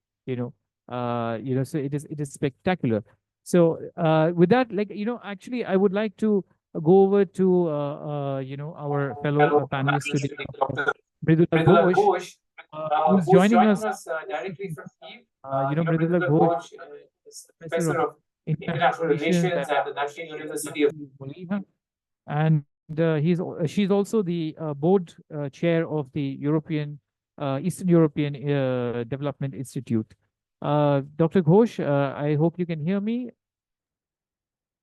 S2: So it is spectacular. So with that, actually, I would like to go over to our fellow panelists today, Mridula Ghosh, who's joining us directly from Kyiv. Mridula Ghosh is Professor of International Relations at the National University of Bolivia, and she's also the board chair of the Eastern European Development Institute. Dr. Ghosh, I hope you can hear me.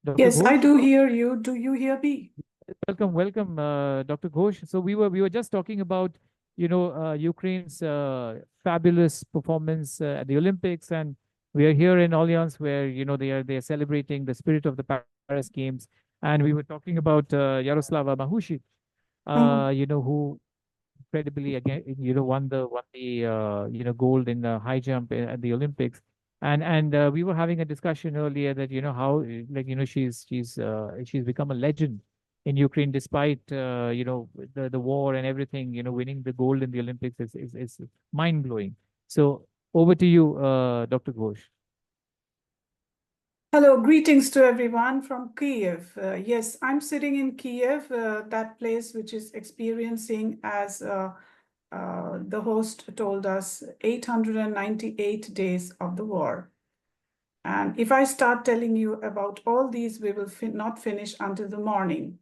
S2: Dr.
S7: Yes, I
S2: Ghosh?
S7: do hear you. Do you hear me?
S2: Welcome, Dr. Ghosh. So we were just talking about, Ukraine's fabulous performance at the Olympics, and we are here in Alliance where they are celebrating the spirit of the Paris Games, and we were talking about Yaroslava Mahushi, who incredibly again won the gold in the high jump at the Olympics. And we were having a discussion earlier that how she's become a legend in Ukraine despite the war and everything. Winning the gold in the Olympics is mind blowing. So over to you, Dr. Ghosh.
S7: Hello, greetings to everyone from Kyiv. Yes, I'm sitting in Kyiv, that place which is experiencing, as the host told us, 898 days of the war. And if I start telling you about all these, we will not finish until the morning.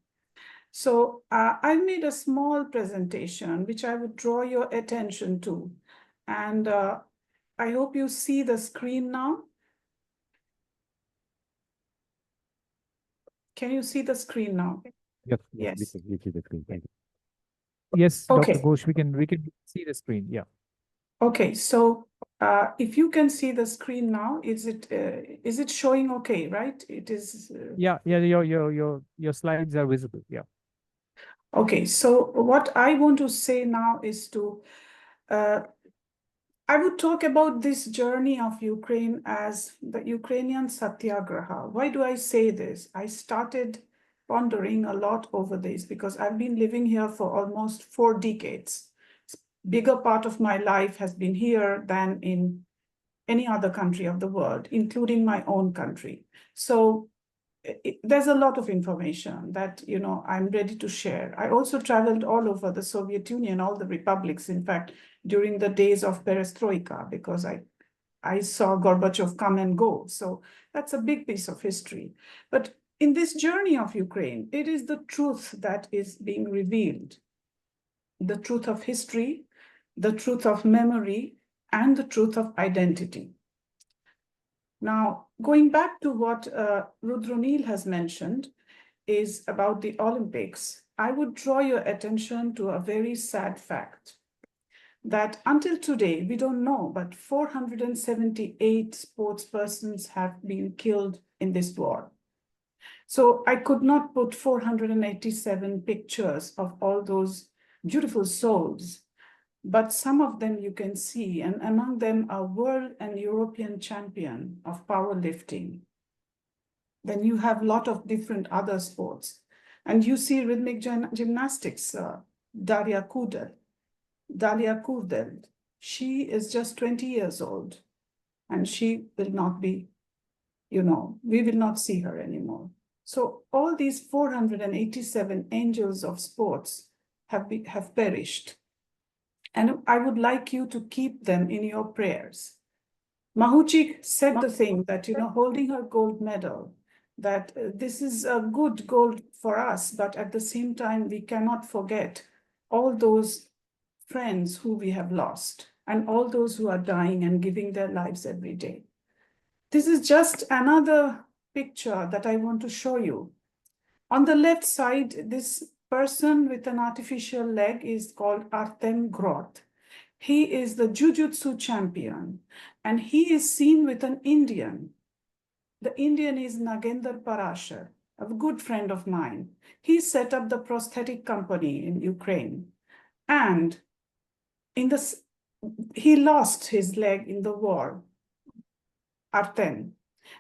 S7: So I made a small presentation which I would draw your attention to. And I hope you see the screen now. Can you see the screen now?
S1: Yes.
S7: Yes.
S1: We see the screen. Thank you.
S2: Yes,
S7: Okay.
S2: Dr. Ghosh, we can see the screen. Yeah.
S7: Okay, so if you can see the screen now, is it showing okay, right? It is.
S2: Yeah. Your slides are visible. Yeah.
S7: Okay, so what I want to say now is I would talk about this journey of Ukraine as the Ukrainian Satyagraha. Why do I say this? I started pondering a lot over this because I've been living here for almost 4 decades. Bigger part of my life has been here than in any other country of the world, including my own country. So there's a lot of information that I'm ready to share. I also traveled all over the Soviet Union, all the republics, in fact, during the days of perestroika, because I saw Gorbachev come and go. So that's a big piece of history. But in this journey of Ukraine, it is the truth that is being revealed. The truth of history, the truth of memory, and the truth of identity. Now, going back to what Rudroneel has mentioned is about the Olympics, I would draw your attention to a very sad fact that until today, we don't know, but 478 sports persons have been killed in this war. So I could not put 487 pictures of all those beautiful souls, but some of them you can see, and among them a world and European champion of powerlifting. Then you have a lot of different other sports. And you see rhythmic gymnastics, Daria Kudel. She is just 20 years old, and she will not be, we will not see her anymore. So all these 487 angels of sports have perished. And I would like you to keep them in your prayers. Mahuchik said the thing that, holding her gold medal, that this is a good gold for us, but at the same time, we cannot forget all those friends who we have lost and all those who are dying and giving their lives every day. This is just another picture that I want to show you. On the left side, this person with an artificial leg is called Artem Groth. He is the Jiu-Jitsu champion, and he is seen with an Indian. The Indian is Nagendra Parashar, a good friend of mine. He set up the prosthetic company in Ukraine. And he lost his leg in the war, Artem.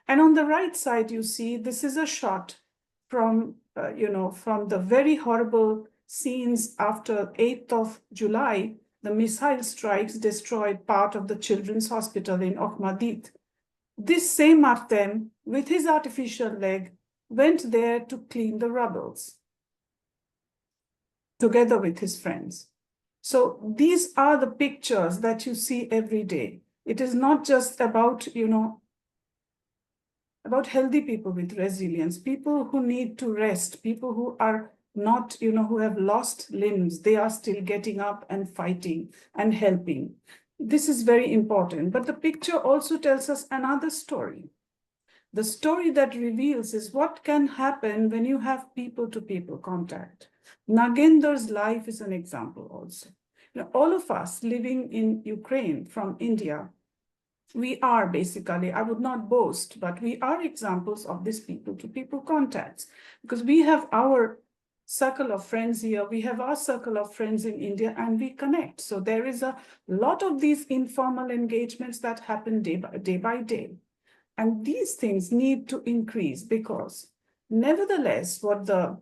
S7: And on the right side, you see, this is a shot from the very horrible scenes after 8th of July, the missile strikes destroyed part of the children's hospital in Okhmadit. This same Artem, with his artificial leg, went there to clean the rubbles, together with his friends. So these are the pictures that you see every day. It is not just about, about healthy people with resilience, people who need to rest, people who are not, who have lost limbs, they are still getting up and fighting and helping. this is very important, but the picture also tells us another story. The story that reveals is what can happen when you have people-to-people contact. Nagender's life is an example also. You know, all of us living in Ukraine from India, we are basically, I would not boast, but we are examples of this people-to-people contacts, because we have our circle of friends here, we have our circle of friends in India, and we connect. So there is a lot of these informal engagements that happen day by day. And these things need to increase, because nevertheless, what the,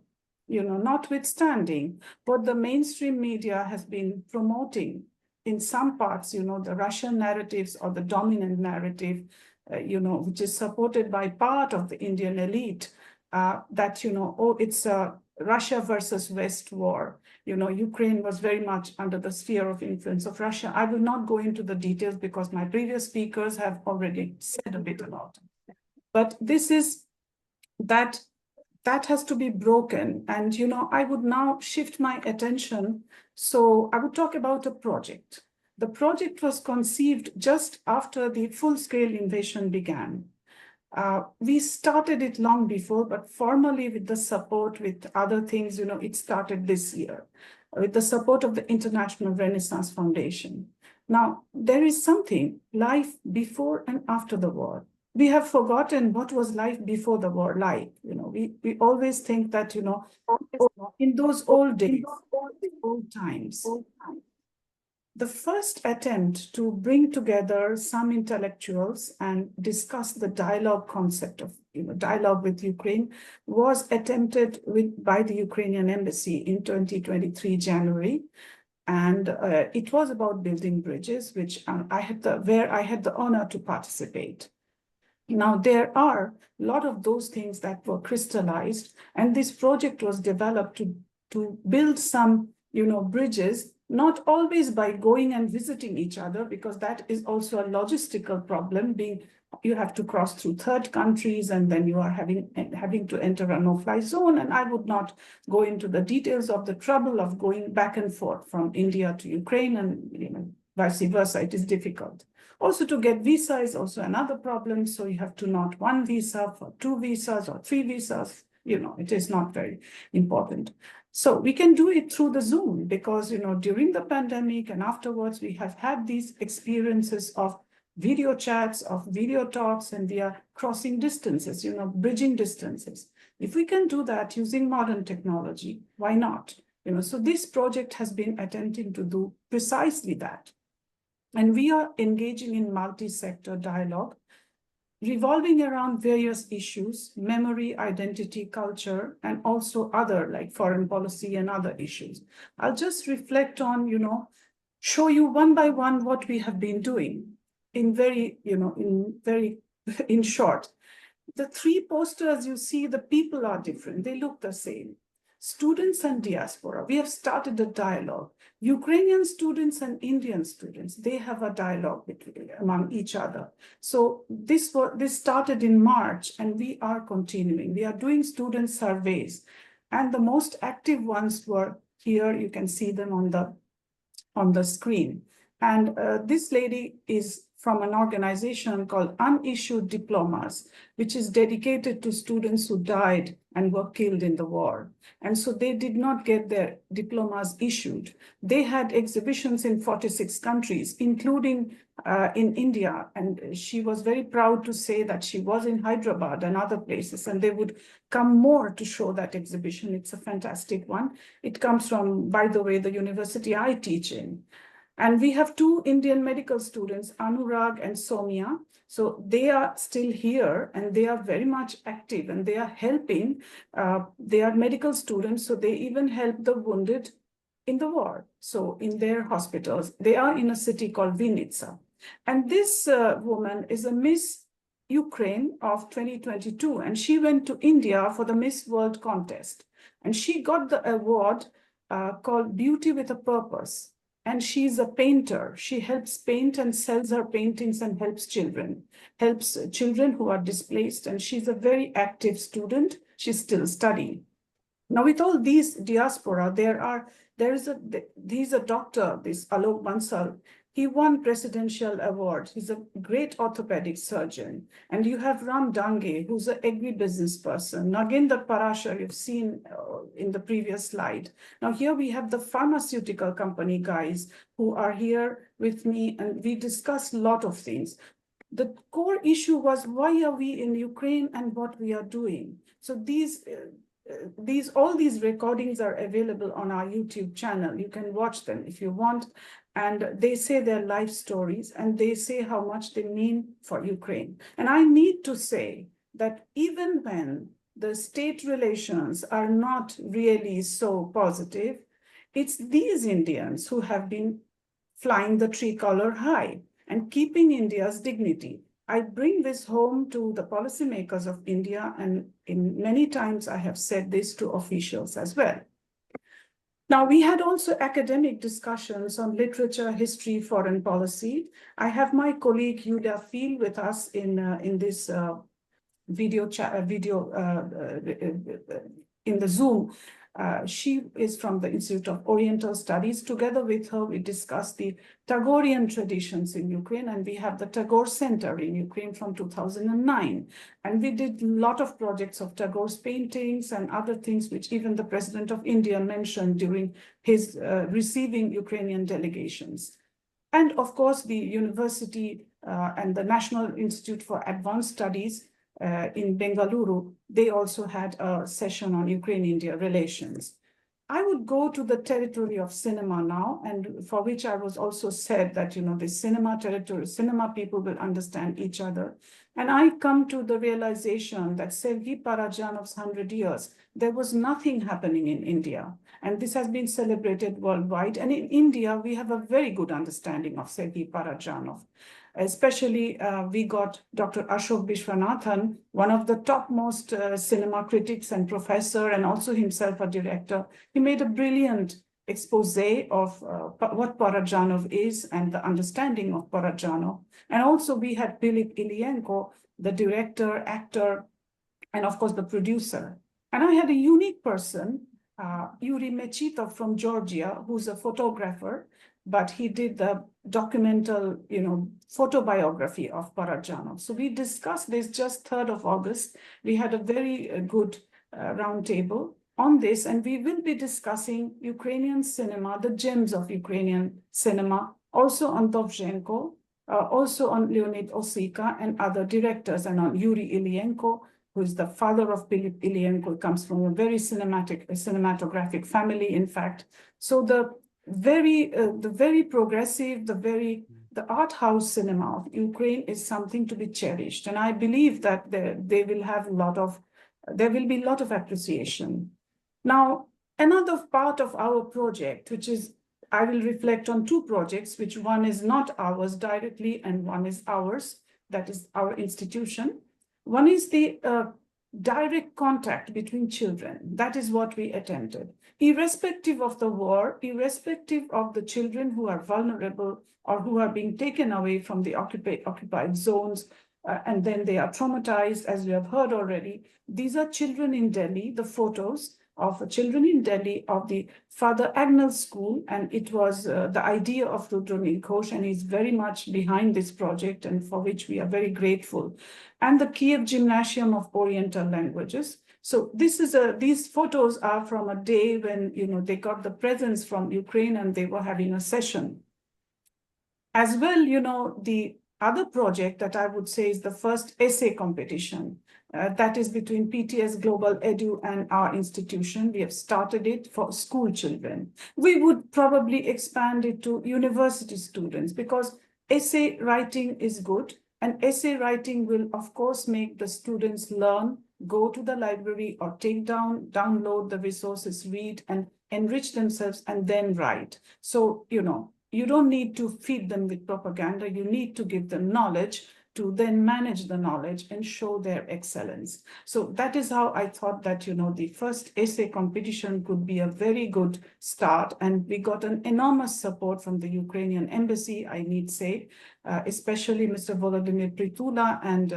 S7: notwithstanding what the mainstream media has been promoting in some parts, the Russian narratives or the dominant narrative, which is supported by part of the Indian elite, that, oh, it's a Russia versus West war. Ukraine was very much under the sphere of influence of Russia. I will not go into the details because my previous speakers have already said a bit about it. But this is that has to be broken. And, I would now shift my attention. So I would talk about a project. The project was conceived just after the full-scale invasion began. We started it long before, but formally with the support with other things, it started this year with the support of the International Renaissance Foundation. Now, there is something, life before and after the war. We have forgotten what was life before the war like. We always think that, in those old days, old times, the first attempt to bring together some intellectuals and discuss the dialogue concept of dialogue with Ukraine was attempted by the Ukrainian embassy in 2023 January. And it was about building bridges, which I had the honor to participate. Now, there are a lot of those things that were crystallized, and this project was developed to build some, bridges, not always by going and visiting each other, because that is also a logistical problem, you have to cross through third countries, and then you are having to enter a no-fly zone. And I would not go into the details of the trouble of going back and forth from India to Ukraine, and vice versa. It is difficult. Also, to get visa is also another problem. So you have to not one visa for 2 visas or 3 visas. It is not very important. So we can do it through the Zoom, because, during the pandemic and afterwards, we have had these experiences of video chats, of video talks, and we are crossing distances, bridging distances. If we can do that using modern technology, why not? So this project has been attempting to do precisely that. And we are engaging in multi-sector dialogue, revolving around various issues, memory, identity, culture, and also other like foreign policy and other issues. I'll just reflect on, show you one by one what we have been doing in in short. The 3 posters you see, the people are different. They look the same. Students and diaspora, we have started a dialogue. Ukrainian students and Indian students, they have a dialogue among each other. So this started in March, and we are continuing. We are doing student surveys, and the most active ones were here. You can see them on the screen. And this lady is from an organization called Unissued Diplomas, which is dedicated to students who died and were killed in the war. And so they did not get their diplomas issued. They had exhibitions in 46 countries, including in India. And she was very proud to say that she was in Hyderabad and other places, and they would come more to show that exhibition. It's a fantastic one. It comes from, by the way, the university I teach in. And we have 2 Indian medical students, Anurag and Soumya. So they are still here, and they are very much active, and they are helping. They are medical students, so they even help the wounded in the war. So in their hospitals, they are in a city called Vinnytsia. And this woman is a Miss Ukraine of 2022, and she went to India for the Miss World contest. And she got the award called Beauty with a Purpose. And she's a painter. She helps paint and sells her paintings and helps children who are displaced. And she's a very active student. She's still studying. Now, with all these diaspora, he's a doctor, this Alok Bansal. He won presidential award. He's a great orthopedic surgeon. And you have Ram Dange, who's an agribusiness person. Nagendra Parashar, you've seen in the previous slide. Now here we have the pharmaceutical company guys who are here with me, and we discussed a lot of things. The core issue was, why are we in Ukraine and what we are doing? So all these recordings are available on our YouTube channel. You can watch them if you want. And they say their life stories, and they say how much they mean for Ukraine. And I need to say that even when the state relations are not really so positive, it's these Indians who have been flying the tricolor high and keeping India's dignity. I bring this home to the policymakers of India, and in many times I have said this to officials as well. Now, we had also academic discussions on literature, history, foreign policy. I have my colleague Yulia Phil with us in this video in the Zoom. She is from the Institute of Oriental Studies. Together with her, we discussed the Tagorean traditions in Ukraine, and we have the Tagore Center in Ukraine from 2009. And we did a lot of projects of Tagore's paintings and other things, which even the President of India mentioned during his receiving Ukrainian delegations. And of course, the university and the National Institute for Advanced Studies in Bengaluru, they also had a session on Ukraine-India relations. I would go to the territory of cinema now, and for which I was also said that, the cinema territory, cinema people will understand each other. And I come to the realization that Sergei Parajanov's 100 years, there was nothing happening in India. And this has been celebrated worldwide. And in India, we have a very good understanding of Sergei Parajanov. Especially, we got Dr. Ashok Vishwanathan, one of the topmost cinema critics and professor, and also himself a director. He made a brilliant expose of what Parajanov is and the understanding of Parajanov. And also we had Philip Ilyenko, the director, actor, and of course the producer. And I had a unique person, Yuri Mechitov from Georgia, who's a photographer, but he did the documental, photobiography of Parajanov. So we discussed this just 3rd of August. We had a very good roundtable on this, and we will be discussing Ukrainian cinema, the gems of Ukrainian cinema, also on Dovzhenko, also on Leonid Osika and other directors, and on Yuri Ilyenko, who is the father of Philip Ilyenko, comes from a very cinematographic family, in fact. So the very progressive, the art house cinema of Ukraine is something to be cherished. And I believe that there will be a lot of appreciation. Now, another part of our project, which is, I will reflect on 2 projects, which one is not ours directly and one is ours, that is our institution. One is the direct contact between children. That is what we attempted. Irrespective of the war, irrespective of the children who are vulnerable or who are being taken away from the occupied zones, and then they are traumatized, as we have heard already. These are children in Delhi, the photos of children in Delhi of the Father Agnel School, and it was the idea of Rudroneel Ghosh, and he's very much behind this project, and for which we are very grateful. And the Kyiv Gymnasium of Oriental Languages. So these photos are from a day when they got the presents from Ukraine and they were having a session. As well, the other project that I would say is the first essay competition. That is between PTS Global Edu and our institution. We have started it for school children. We would probably expand it to university students because essay writing is good, and essay writing will, of course, make the students learn, go to the library or download the resources, read and enrich themselves, and then write. So, you don't need to feed them with propaganda. You need to give them knowledge to then manage the knowledge and show their excellence. So that is how I thought that, the first essay competition could be a very good start. And we got an enormous support from the Ukrainian embassy, I need say, especially Mr. Volodymyr Pritula and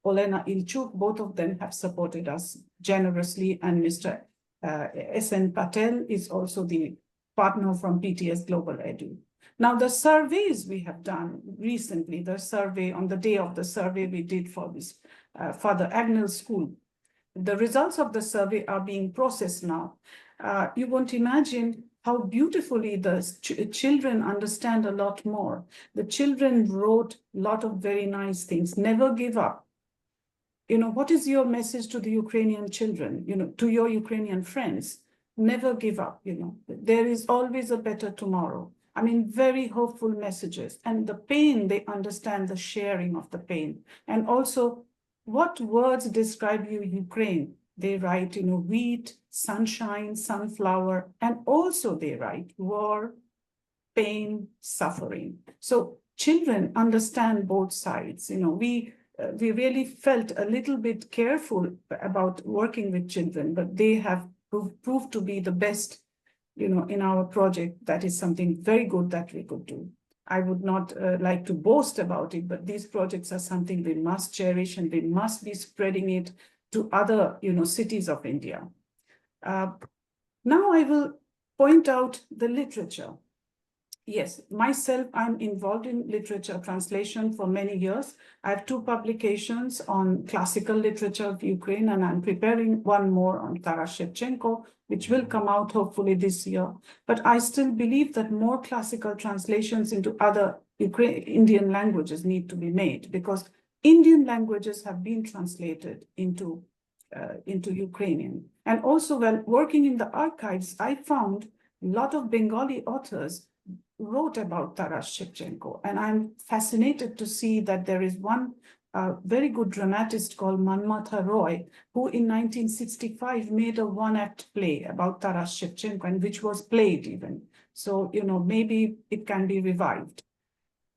S7: Olena Ilchuk. Both of them have supported us generously. And Mr. S.N. Patel is also the partner from PTS Global Edu. Now, the surveys we have done recently, the survey on the day of the survey we did for this, for the Agnel School, the results of the survey are being processed now. You won't imagine how beautifully the children understand a lot more. The children wrote a lot of very nice things. Never give up. You know, what is your message to the Ukrainian children, you know, to your Ukrainian friends? Never give up, you know. There is always a better tomorrow. I mean, very hopeful messages. And the pain, they understand the sharing of the pain. And also, what words describe you, Ukraine? They write, you know, wheat, sunshine, sunflower, and also they write war, pain, suffering. So children understand both sides. You know, we really felt a little bit careful about working with children, but they have proved to be the best, you know, in our project. That is something very good that we could do. I would not like to boast about it, but these projects are something we must cherish, and we must be spreading it to other, you know, cities of India. Now I will point out the literature. Yes, myself, I'm involved in literature translation for many years. I have 2 publications on classical literature of Ukraine, and I'm preparing one more on Taras Shevchenko, which will come out hopefully this year. But I still believe that more classical translations into other Indian languages need to be made, because Indian languages have been translated into Ukrainian. And also, while working in the archives, I found a lot of Bengali authors wrote about Taras Shevchenko, and I'm fascinated to see that there is one very good dramatist called Manmatha Roy, who in 1965 made a 1-act play about Taras Shevchenko, and which was played even. So, you know, maybe it can be revived.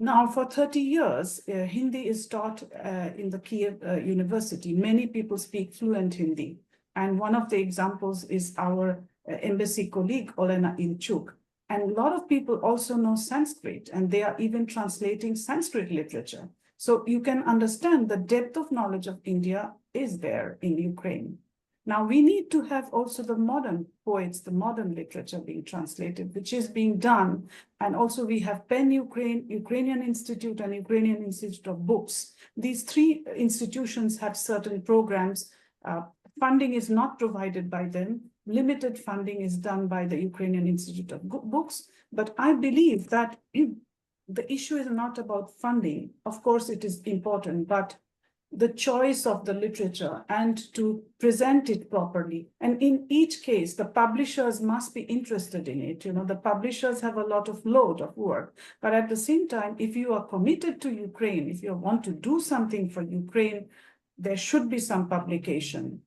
S7: Now, for 30 years, Hindi is taught in the Kyiv University. Many people speak fluent Hindi, and one of the examples is our embassy colleague, Olena Ilchuk. And a lot of people also know Sanskrit, and they are even translating Sanskrit literature. So you can understand the depth of knowledge of India is there in Ukraine. Now we need to have also the modern poets, the modern literature being translated, which is being done. And also we have PEN Ukraine, Ukrainian Institute, and Ukrainian Institute of Books. These 3 institutions have certain programs. Funding is not provided by them. Limited funding is done by the Ukrainian Institute of Books, but I believe that the issue is not about funding. Of course, it is important, but the choice of the literature and to present it properly. And in each case, the publishers must be interested in it. You know, the publishers have a lot of load of work, but at the same time, if you are committed to Ukraine, if you want to do something for Ukraine, there should be some publication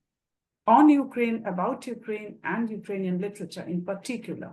S7: on Ukraine, about Ukraine, and Ukrainian literature in particular.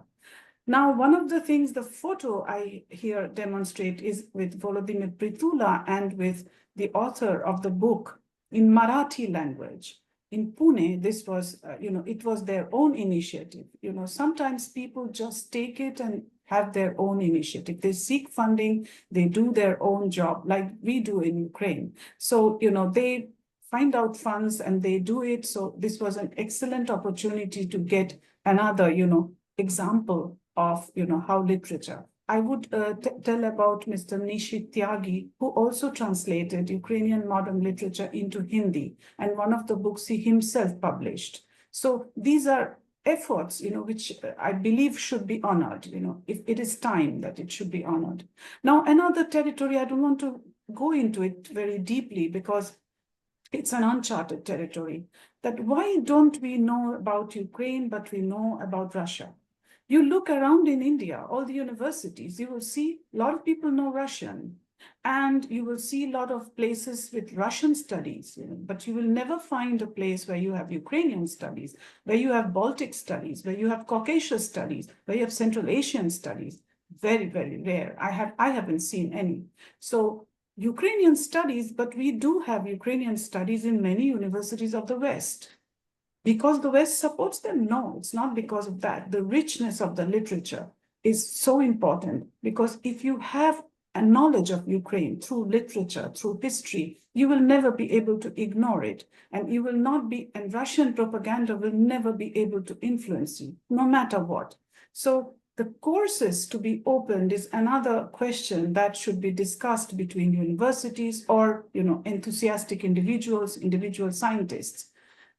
S7: Now, one of the things, the photo I here demonstrate is with Volodymyr Mridula and with the author of the book in Marathi language. In Pune, this was, you know, it was their own initiative. You know, sometimes people just take it and have their own initiative. They seek funding, they do their own job like we do in Ukraine. So, you know, they find out funds and they do it. So this was an excellent opportunity to get another, you know, example of, you know, how literature. I would tell about Mr. Nishit Tyagi, who also translated Ukrainian modern literature into Hindi, and one of the books he himself published. So these are efforts, you know, which I believe should be honored, you know, if it is time that it should be honored. Now, another territory, I don't want to go into it very deeply because it's an uncharted territory, that why don't we know about Ukraine, but we know about Russia? You look around in India, all the universities, you will see a lot of people know Russian, and you will see a lot of places with Russian studies, you know, but you will never find a place where you have Ukrainian studies, where you have Baltic studies, where you have Caucasus studies, where you have Central Asian studies. Very, very rare. I haven't seen any. So Ukrainian studies, but we do have Ukrainian studies in many universities of the West. Because the West supports them? No, it's not because of that. The richness of the literature is so important, because if you have a knowledge of Ukraine through literature, through history, you will never be able to ignore it. And you will not be, and Russian propaganda will never be able to influence you, no matter what. So The courses to be opened is another question that should be discussed between universities or, enthusiastic individuals, individual scientists.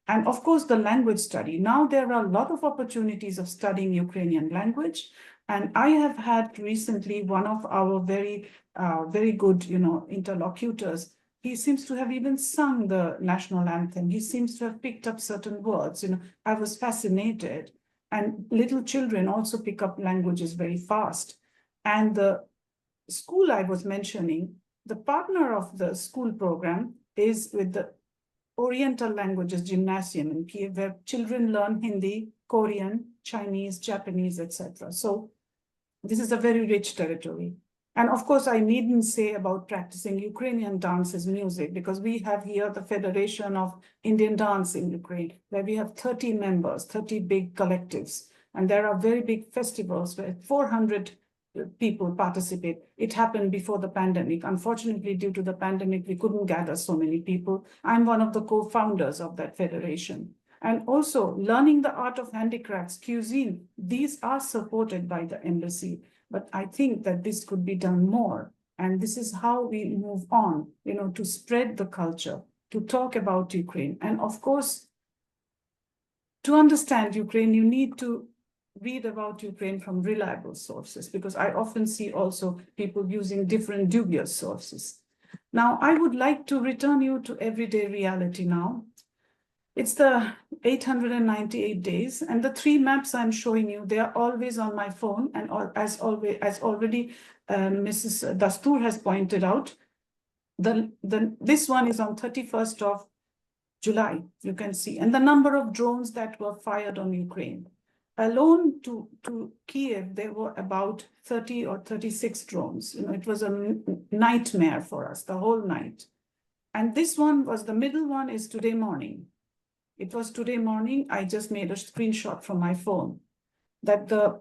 S7: And of course, the language study. Now there are a lot of opportunities of studying Ukrainian language. And I have had recently one of our very good, interlocutors. He seems to have even sung the national anthem. He seems to have picked up certain words. I was fascinated. And little children also pick up languages very fast. And the school I was mentioning, the partner of the school program is with the Oriental Languages Gymnasium in Kyiv, where children learn Hindi, Korean, Chinese, Japanese, etc. So this is a very rich territory. And of course, I needn't say about practicing Ukrainian dances, music, because we have here the Federation of Indian Dance in Ukraine, where we have 30 members, 30 big collectives. And there are very big festivals where 400 people participate. It happened before the pandemic. Unfortunately, due to the pandemic, we couldn't gather so many people. I'm one of the co-founders of that federation. And also learning the art of handicrafts, cuisine, these are supported by the embassy. But I think that this could be done more. And this is how we move on, to spread the culture, to talk about Ukraine. And of course, to understand Ukraine, you need to read about Ukraine from reliable sources, because I often see also people using different dubious sources. Now, I would like to return you to everyday reality now. It's the 898 days, and the 3 maps I'm showing you, they are always on my phone, and as already Mrs. Dastoor has pointed out, this one is on 31st of July, you can see, and the number of drones that were fired on Ukraine. Alone to Kyiv, there were about 30 or 36 drones. It was a nightmare for us, the whole night. And this one was, the middle one is today morning. It was today morning. I just made a screenshot from my phone that the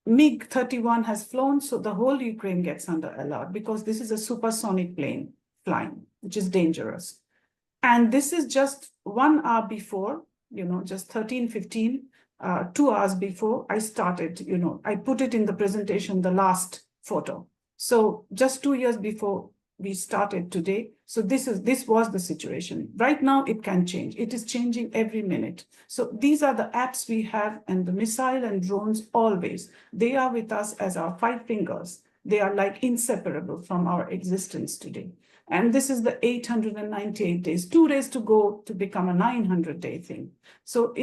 S7: MiG-31 has flown, so the whole Ukraine gets under alert, because this is a supersonic plane flying, which is dangerous. And this is just 1 hour before, just 13:15, 2 hours before I started, I put it in the presentation, the last photo. So just 2 years before we started today. So this was the situation. Right now it can change. It is changing every minute. So these are the apps we have, and the missile and drones always, they are with us as our 5 fingers. They are like inseparable from our existence today. And this is the 898 days, 2 days to go to become a 900-day thing. So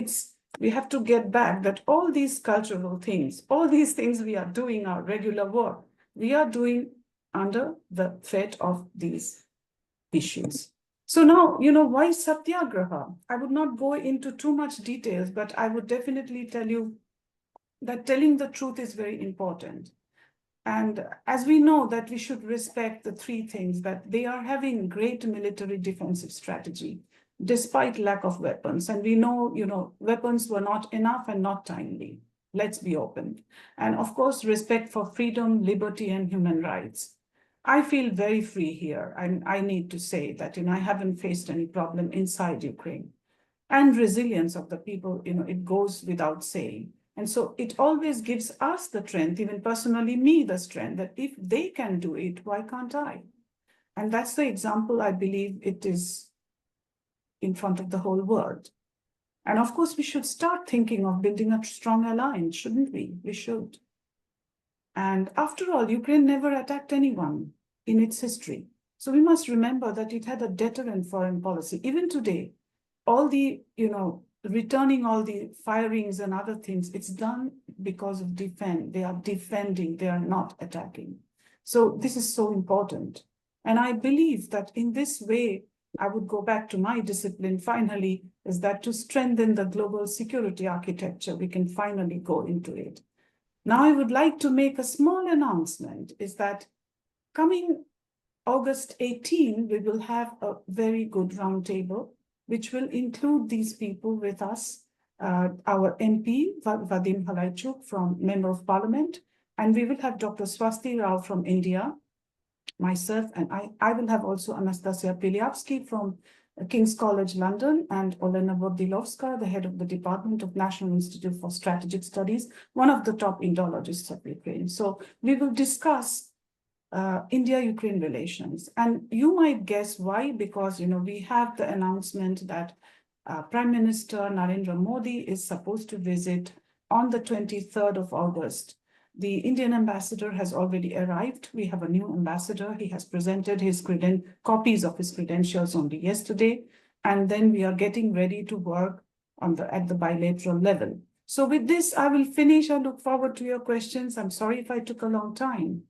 S7: we have to get back that all these cultural things, all these things we are doing, our regular work, we are doing under the threat of these issues. So now, why Satyagraha? I would not go into too much details, but I would definitely tell you that telling the truth is very important. And as we know that we should respect the 3 things, that they are having great military defensive strategy, despite lack of weapons. And we know, weapons were not enough and not timely. Let's be open. And of course, respect for freedom, liberty, and human rights. I feel very free here. I need to say that, I haven't faced any problem inside Ukraine. And resilience of the people, it goes without saying. And so it always gives us the strength, even personally me, the strength, that if they can do it, why can't I? And that's the example I believe it is in front of the whole world. And of course, we should start thinking of building a strong alliance, shouldn't we? We should. And after all, Ukraine never attacked anyone in its history. So we must remember that it had a deterrent foreign policy. Even today, all the, returning all the firings and other things, it's done because of defend. They are defending, they are not attacking. So this is so important. And I believe that in this way, I would go back to my discipline finally, is that to strengthen the global security architecture, we can finally go into it. Now, I would like to make a small announcement, is that coming August 18, we will have a very good roundtable, which will include these people with us, our MP, Vadim Halaichuk, from Member of Parliament, and we will have Dr. Swasti Rao from India, myself, and I will have also Anastasia Pilyavsky from King's College London, and Olena Voddilovska, the head of the Department of National Institute for Strategic Studies, one of the top Indologists of Ukraine. So we will discuss India-Ukraine relations. And you might guess why, because we have the announcement that Prime Minister Narendra Modi is supposed to visit on the 23rd of August. The Indian ambassador has already arrived. We have a new ambassador. He has presented his copies of his credentials only yesterday. And then we are getting ready to work at the bilateral level. So with this, I will finish. I look forward to your questions. I'm sorry if I took a long time.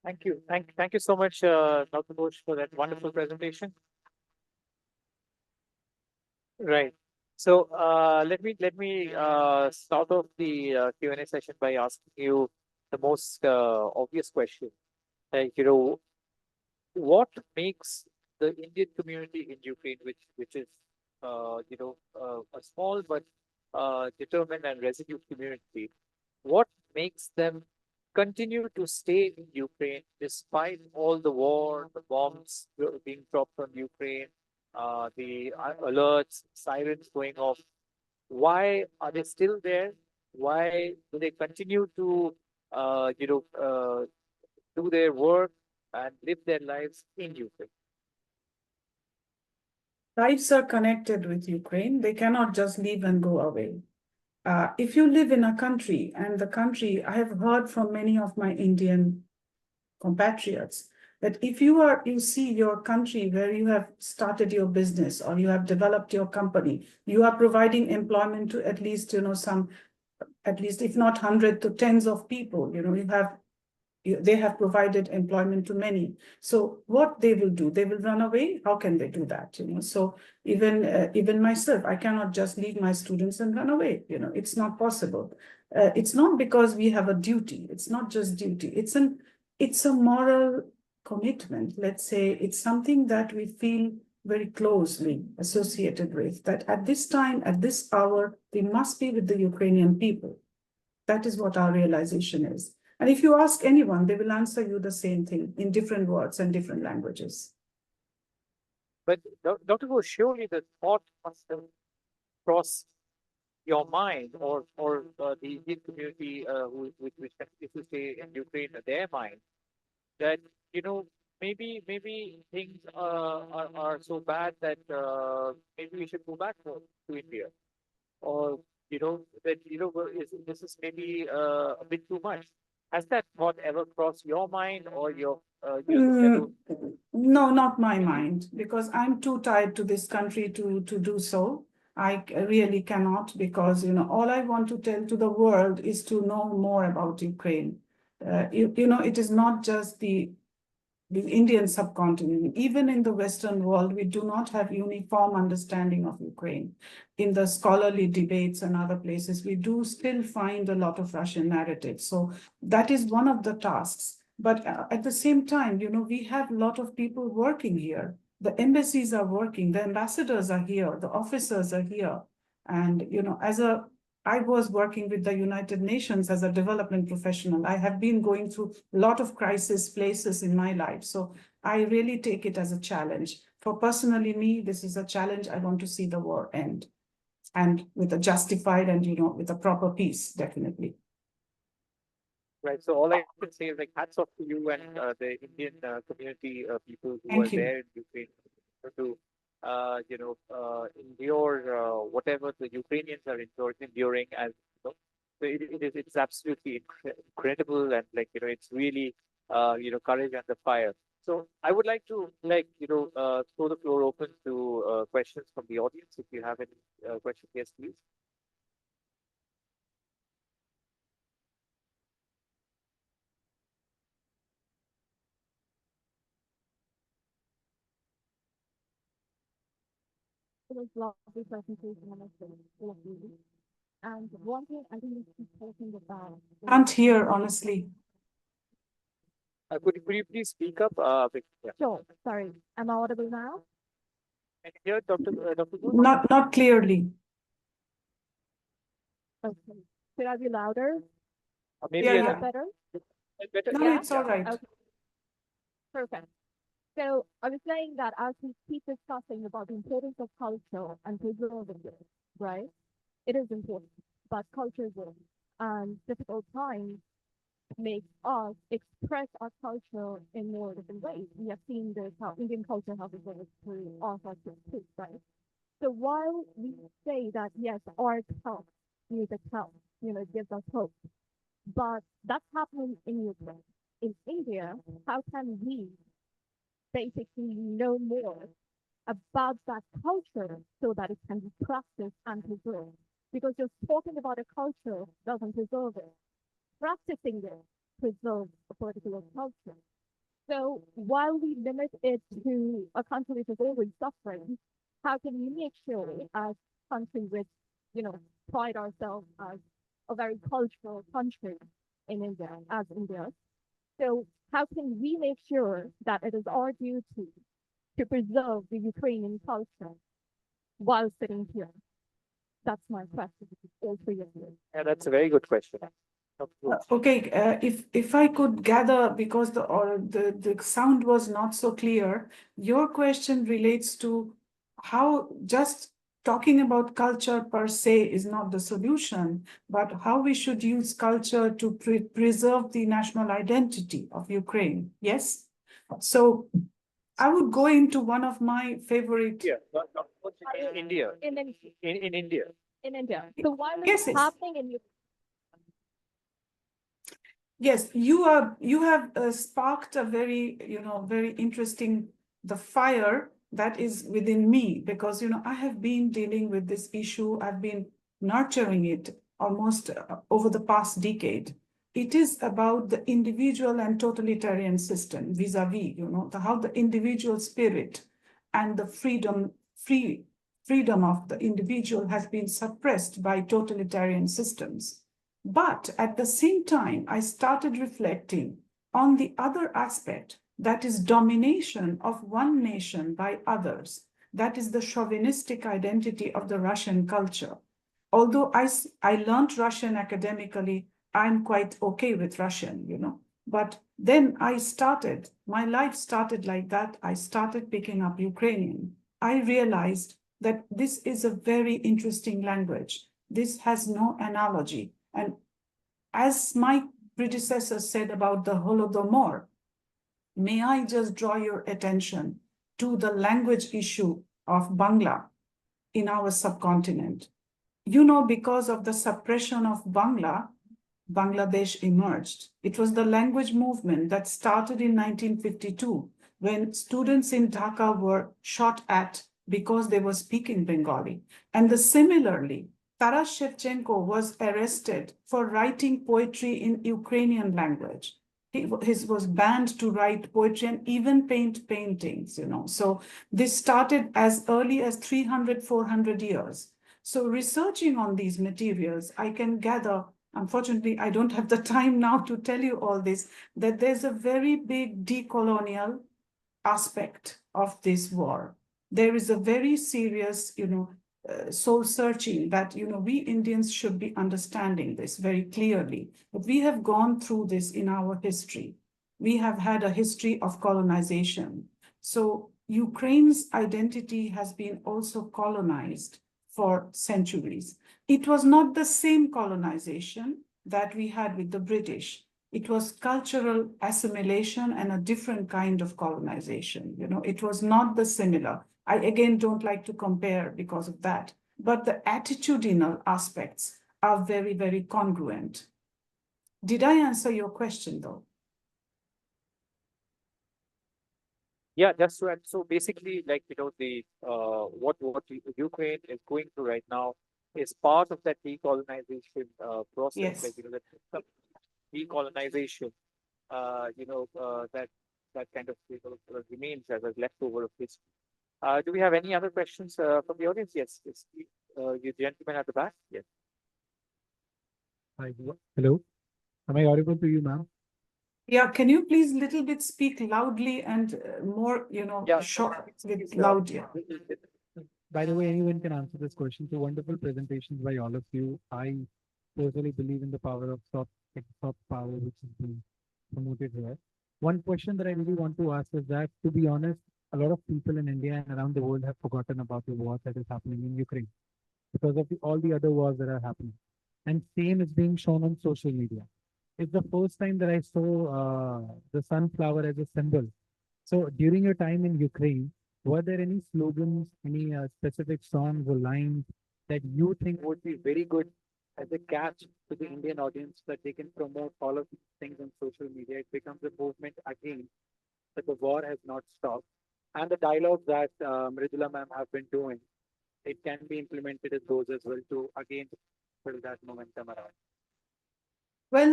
S2: Thank you. Thank you so much, Dr. Ghosh, for that wonderful presentation. Right. So let me start off the Q&A session by asking you the most obvious question. Like, what makes the Indian community in Ukraine, which is a small but determined and resolute community, what makes them continue to stay in Ukraine despite all the war, the bombs being dropped on Ukraine, the alerts, sirens going off? Why are they still there? Why do they continue to, do their work and live their lives in Ukraine?
S7: Lives are connected with Ukraine. They cannot just leave and go away. If you live in a country, and the country, I have heard from many of my Indian compatriots, that if you see your country where you have started your business or you have developed your company, you are providing employment to at least, if not 100 to tens of people, they have provided employment to many. So what they will do, they will run away. How can they do that? So even myself, I cannot just leave my students and run away. It's not possible. It's not because we have a duty. It's not just duty. It's a moral commitment. Let's say it's something that we feel very closely associated with, that at this time, at this hour, we must be with the Ukrainian people. That is what our realization is. And if you ask anyone, they will answer you the same thing in different words and different languages.
S2: But Dr. Ghosh, surely the thought must have crossed your mind or the Indian community which continues to stay in Ukraine, their mind, that maybe things are so bad that maybe we should go back to India, or that this is maybe a bit too much. Has that thought ever crossed your mind or your
S7: No, not my mind, because I'm too tied to this country to do so. I really cannot, because all I want to tell to the world is to know more about Ukraine. It is not just the Indian subcontinent. Even in the Western world, we do not have uniform understanding of Ukraine. In the scholarly debates and other places, we do still find a lot of Russian narratives. So that is one of the tasks. But at the same time, we have a lot of people working here. The embassies are working, the ambassadors are here, the officers are here. And, I was working with the United Nations as a development professional. I have been going through a lot of crisis places in my life. So I really take it as a challenge. For personally me, this is a challenge. I want to see the war end, and with a justified and, with a proper peace, definitely.
S2: Right. So all I can say is hats off to you and the Indian community people who
S7: Thank
S2: are
S7: you.
S2: there in Ukraine to endure whatever the Ukrainians are enduring as so it's absolutely incredible, and it's really courage under fire. So I would like to throw the floor open to questions from the audience. If you have any questions, yes, please.
S8: It was lovely presentation, I must say, all of you. And one thing I think we keep talking about.
S7: Can't hear, honestly.
S2: Could you please speak up? Yeah.
S8: Sure, sorry. Am I audible now?
S2: And here, Dr. Ghosh?
S7: Not clearly.
S8: Okay. Should I be louder?
S2: Maybe
S7: Yeah,
S8: Is
S7: yeah.
S8: that better?
S2: better.
S7: No,
S2: Yeah,
S7: it's all right.
S8: Okay. Perfect. So I was saying that as we keep discussing about the importance of culture and preserving it, right? It is important, but culture is important. And difficult times make us express our culture in more different ways. We have seen this, how Indian culture has evolved through art too, right? So while we say that, yes, art helps, music helps, it gives us hope, but that's happening in Ukraine. In India, how can we basically know more about that culture so that it can be practiced and preserved? Because just talking about a culture doesn't preserve it. Practicing it preserves a particular culture. So while we limit it to a country which is always suffering, how can we make sure as a country which, pride ourselves as a very cultural country in India, as India. So how can we make sure that it is our duty to preserve the Ukrainian culture while sitting here? That's my question to all three of you.
S5: Yeah, that's a very good question.
S7: Okay, if I could gather, because the sound was not so clear, your question relates to how just talking about culture per se is not the solution, but how we should use culture to preserve the national identity of Ukraine. Yes? So I would go into one of my favorite.
S5: Yeah, in India.
S8: In
S5: India.
S8: In India. So while
S7: Yes,
S8: it's
S7: yes.
S8: happening in Ukraine,
S7: Yes, you have sparked a very interesting, the fire that is within me, because, I have been dealing with this issue. I've been nurturing it almost over the past decade. It is about the individual and totalitarian system vis-a-vis, how the individual spirit and the freedom of the individual has been suppressed by totalitarian systems. But at the same time, I started reflecting on the other aspect, that is domination of one nation by others. That is the chauvinistic identity of the Russian culture. Although I learned Russian academically, I'm quite okay with Russian, But then my life started like that. I started picking up Ukrainian. I realized that this is a very interesting language. This has no analogy. And as my predecessor said about the Holodomor, may I just draw your attention to the language issue of Bangla in our subcontinent. Because of the suppression of Bangladesh emerged. It was the language movement that started in 1952 when students in Dhaka were shot at because they were speaking Bengali. And similarly, Taras Shevchenko was arrested for writing poetry in Ukrainian language. He was banned to write poetry and even paint paintings, So this started as early as 300, 400 years. So researching on these materials, I can gather, unfortunately, I don't have the time now to tell you all this, that there's a very big decolonial aspect of this war. There is a very serious, soul searching that, we Indians should be understanding this very clearly. But we have gone through this in our history. We have had a history of colonization. So Ukraine's identity has been also colonized for centuries. It was not the same colonization that we had with the British. It was cultural assimilation and a different kind of colonization. It was not the similar. I, again, don't like to compare because of that. But the attitudinal aspects are very, very congruent. Did I answer your question, though?
S5: Yeah, that's right. So basically, the what Ukraine is going through right now is part of that decolonization process.
S7: Yes.
S5: That decolonization, that kind of remains as a leftover of history. Do we have any other questions from the audience? Yes, you gentlemen at the back. Yes.
S6: Hi, hello. Am I audible to you, ma'am?
S7: Yeah, can you please little bit speak loudly and more, short with loud? Yeah.
S6: By the way, anyone can answer this question. So wonderful presentations by all of you. I personally believe in the power of soft power, which is being promoted here. one question that I really want to ask is that, to be honest, a lot of people in India and around the world have forgotten about the war that is happening in Ukraine because of all the other wars that are happening. And same is being shown on social media. It's the first time that I saw the sunflower as a symbol. So during your time in Ukraine, were there any slogans, any specific songs or lines that you think would be very good as a catch to the Indian audience that they can promote all of these things on social media? It becomes a movement again that the war has not stopped. And the dialogue that Mridula ma'am have been doing, it can be implemented as those as well to again build that momentum around.
S7: Well,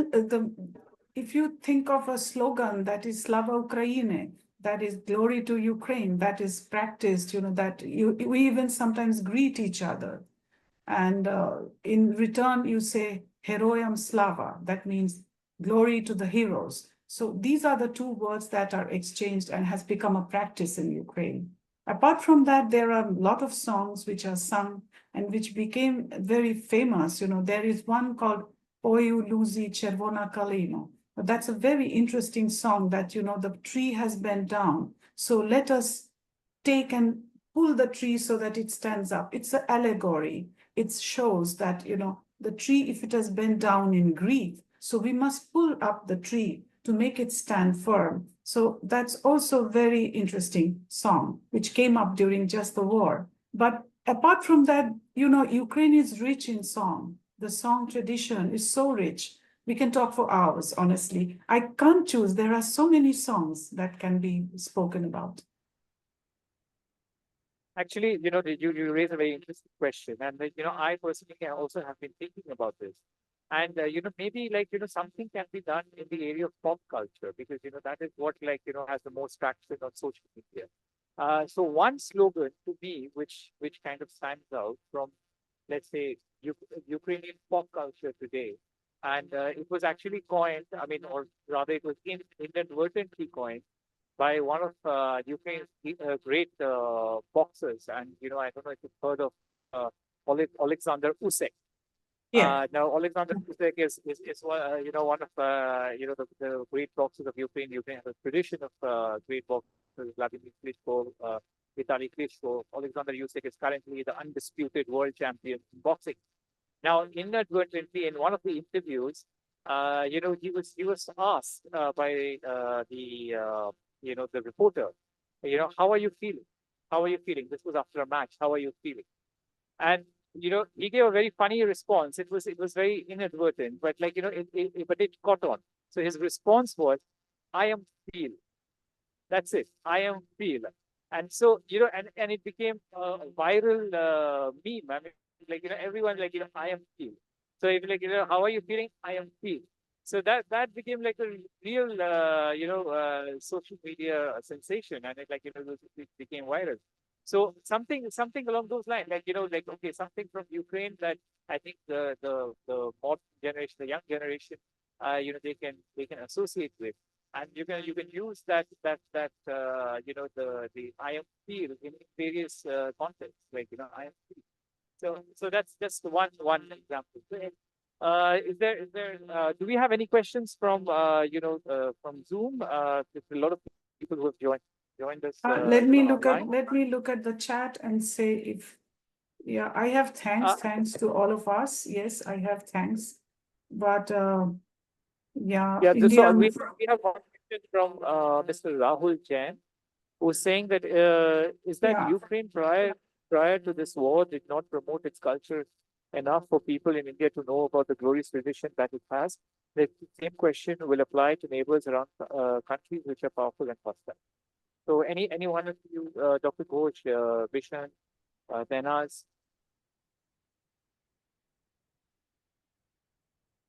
S7: if you think of a slogan that is Slava Ukraine, that is glory to Ukraine, that is practiced, that we even sometimes greet each other. And in return, you say Heroyam Slava, that means glory to the heroes. So these are the two words that are exchanged and has become a practice in Ukraine. Apart from that, there are a lot of songs which are sung and which became very famous. There is one called Oyu Luzi Chervona Kalino. That's a very interesting song that, the tree has bent down. So let us take and pull the tree so that it stands up. It's an allegory. It shows that, the tree, if it has bent down in grief, so we must pull up the tree to make it stand firm. So that's also very interesting song, which came up during just the war. But apart from that, Ukraine is rich in song. The song tradition is so rich. We can talk for hours, honestly. I can't choose. There are so many songs that can be spoken about.
S2: Actually, you raise a very interesting question. And, I personally also have been thinking about this. And, maybe something can be done in the area of pop culture because, that is what has the most traction on social media. So one slogan to me, which kind of stands out from, let's say, Ukrainian pop culture today. And it was actually coined, or rather it was inadvertently coined by one of Ukraine's great boxers. And, I don't know if you've heard of Alexander Usyk.
S7: Yeah.
S2: Now, Alexander Usyk is one of the great boxers of Ukraine. Ukraine has a tradition of great boxers, Vladimir Klitschko, Vitaly Klitschko. Alexander Usyk is currently the undisputed world champion in boxing. Now, inadvertently, in one of the interviews, he was asked by the reporter, how are you feeling? How are you feeling? This was after a match. How are you feeling? And he gave a very funny response. It was very inadvertent, but but it caught on. So his response was, "I am feel." That's it. I am feel. And so and it became a viral meme. Everyone I am feel. So if how are you feeling? I am feel. So that became a real social media sensation, and it became viral. So something along those lines, okay, something from Ukraine that I think the modern generation, the young generation, they can associate with, and you can use that the I am feel in various contexts, I am feel. So that's just one example. Is there do we have any questions from from Zoom? There's a lot of people who have joined us.
S7: Let me look
S2: online.
S7: at the chat and say if I have thanks to all of us. Yes, I have thanks. But
S2: Yeah,
S7: India.
S2: so we have one question from Mr. Rahul Jain, who's saying that is that Ukraine prior to this war did not promote its culture enough for people in India to know about the glorious tradition that it has. The same question will apply to neighbors around countries which are powerful and hostile. So any one of you, Dr. Ghosh, Bishan, Tehnaz?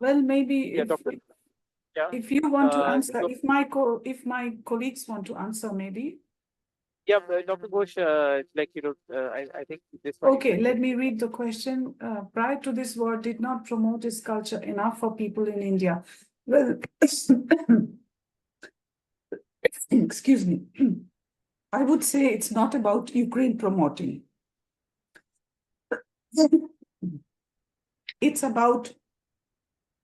S7: Well, maybe if you want to answer,
S2: so,
S7: if my colleagues want to answer, maybe.
S2: Yeah, Dr. Ghosh, I think this one.
S7: Okay, let me read the question. Prior to this war, did not promote its culture enough for people in India. Well, excuse me. I would say it's not about Ukraine promoting. It's about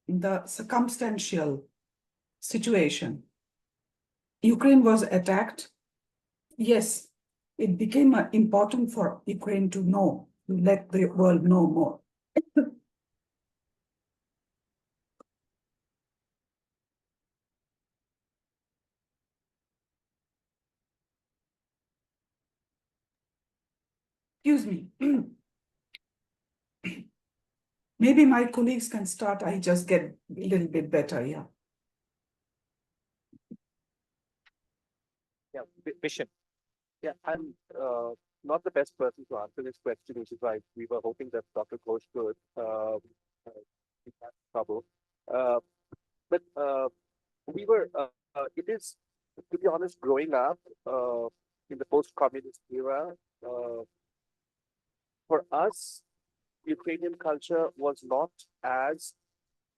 S7: the circumstantial situation. Ukraine was attacked, yes, it became important for Ukraine to know, to let the world know more. Excuse me. Maybe my colleagues can start. I just get a little bit better, yeah.
S5: Yeah, Bishan. Yeah, I'm not the best person to answer this question, which is why we were hoping that Dr. Ghosh could in that trouble. But we were, it is, to be honest, growing up in the post-communist era, for us, Ukrainian culture was not as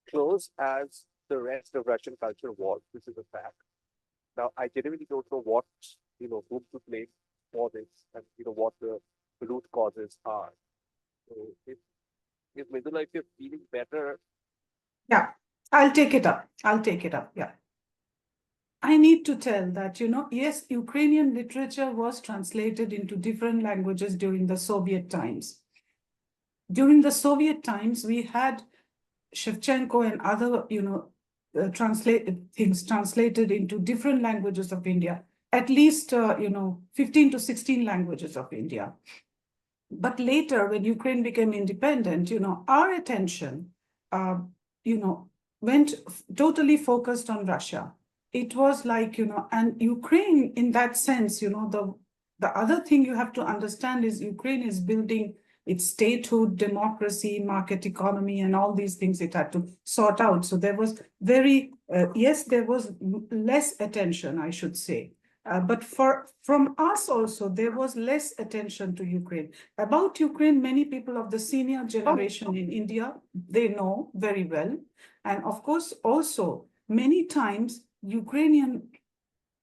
S5: close as the rest of Russian culture was. This is a fact. Now, I genuinely don't know what, whom to blame for this and, what the root causes are. So if Mridula, if you're feeling better.
S7: Yeah, I'll take it up. Yeah. I need to tell that, yes, Ukrainian literature was translated into different languages during the Soviet times. During the Soviet times, we had Shevchenko and other, things translated into different languages of India, at least, 15 to 16 languages of India. But later, when Ukraine became independent, our attention, went totally focused on Russia. It was like, and Ukraine in that sense, the other thing you have to understand is Ukraine is building its statehood, democracy, market economy, and all these things it had to sort out. So there was yes, there was less attention, I should say. But from us also, there was less attention to Ukraine. About Ukraine, many people of the senior generation in India, they know very well. And of course, also, many times, Ukrainian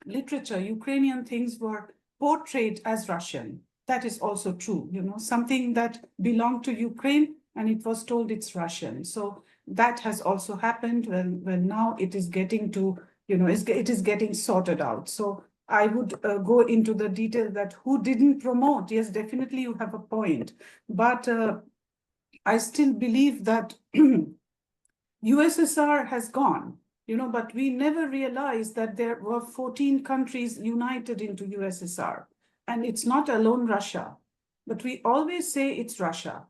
S7: literature, Ukrainian things were portrayed as Russian. That is also true, something that belonged to Ukraine and it was told it's Russian. So that has also happened when now it is getting to, it is getting sorted out. So I would go into the detail that who didn't promote. Yes, definitely you have a point. But I still believe that USSR has gone, but we never realized that there were 14 countries united into USSR. And it's not alone Russia, but we always say it's Russia,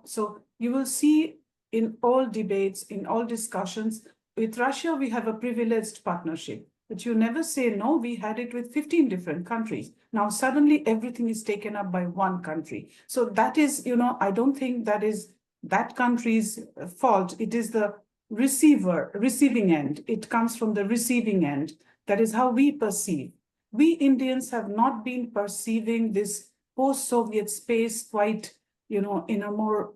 S7: So you will see in all debates, in all discussions, with Russia, we have a privileged partnership. But you never say, no, we had it with 15 different countries. Now, suddenly everything is taken up by one country. So that is, I don't think that is that country's fault. It is the receiving end. It comes from the receiving end. That is how we perceive. We Indians have not been perceiving this post-Soviet space quite, in a more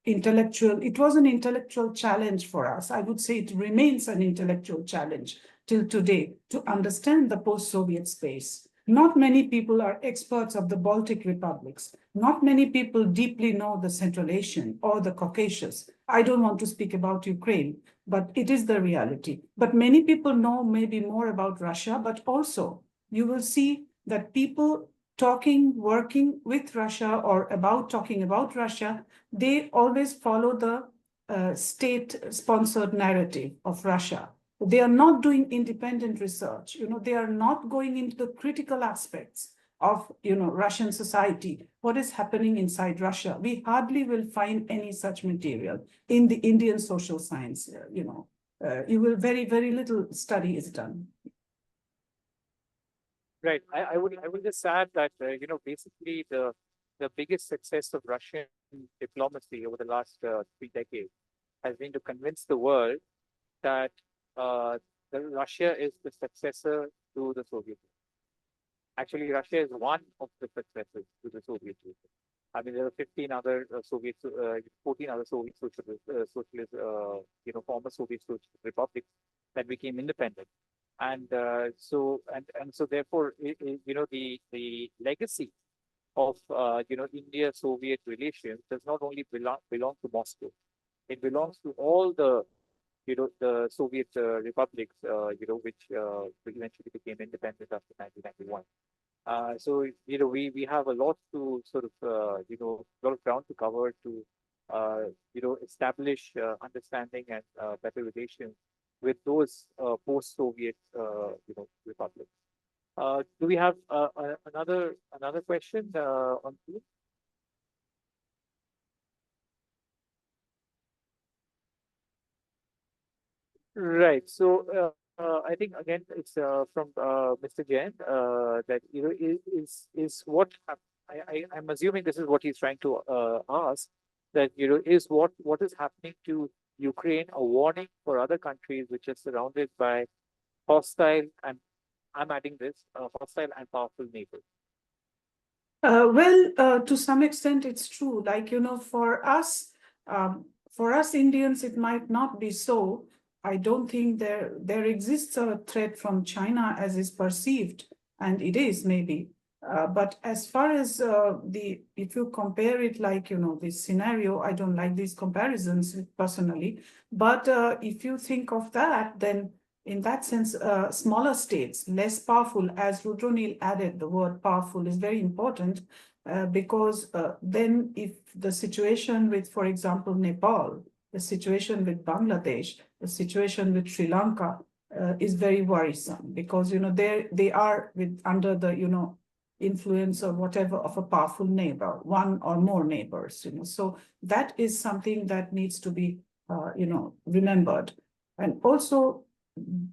S7: intellectual, it was an intellectual challenge for us. I would say it remains an intellectual challenge till today to understand the post-Soviet space. Not many people are experts of the Baltic republics. Not many people deeply know the Central Asian or the Caucasus. I don't want to speak about Ukraine, but it is the reality. But many people know maybe more about Russia, but also you will see that people working with Russia or talking about Russia, they always follow the state-sponsored narrative of Russia. They are not doing independent research. They are not going into the critical aspects of, Russian society. What is happening inside Russia? We hardly will find any such material in the Indian social science. You will very, very little study is done.
S5: Right. I would just add that, basically the biggest success of Russian diplomacy over the last 3 decades has been to convince the world that Russia is the successor to the Soviet Union. Actually, Russia is one of the successors to the Soviet Union. I mean, there are 14 other Soviet socialist, former Soviet socialist republics that became independent. And so therefore, the legacy of, India-Soviet relations does not only belong to Moscow. It belongs to all the
S2: the Soviet republics, which eventually became independent after 1991. So, we have a lot to sort of, a lot of ground to cover to, establish understanding and better relations with those post-Soviet, republics. Do we have another question on this? Right. So I think again it's from Mr. Jain that is what I'm assuming this is what he's trying to ask, that is what is happening to Ukraine a warning for other countries which are surrounded by hostile, and I'm adding this, hostile and powerful neighbors.
S7: Well, to some extent, it's true. Like, for us Indians, it might not be so. I don't think there exists a threat from China as is perceived, and it is maybe. But as far as if you compare it like, this scenario, I don't like these comparisons personally. But if you think of that, then in that sense, smaller states, less powerful, as Rudroneel added, the word powerful is very important because then if the situation with, for example, Nepal, the situation with Bangladesh, the situation with Sri Lanka is very worrisome because, they are under the, influence or whatever of a powerful neighbor, one or more neighbors, So that is something that needs to be, remembered. And also,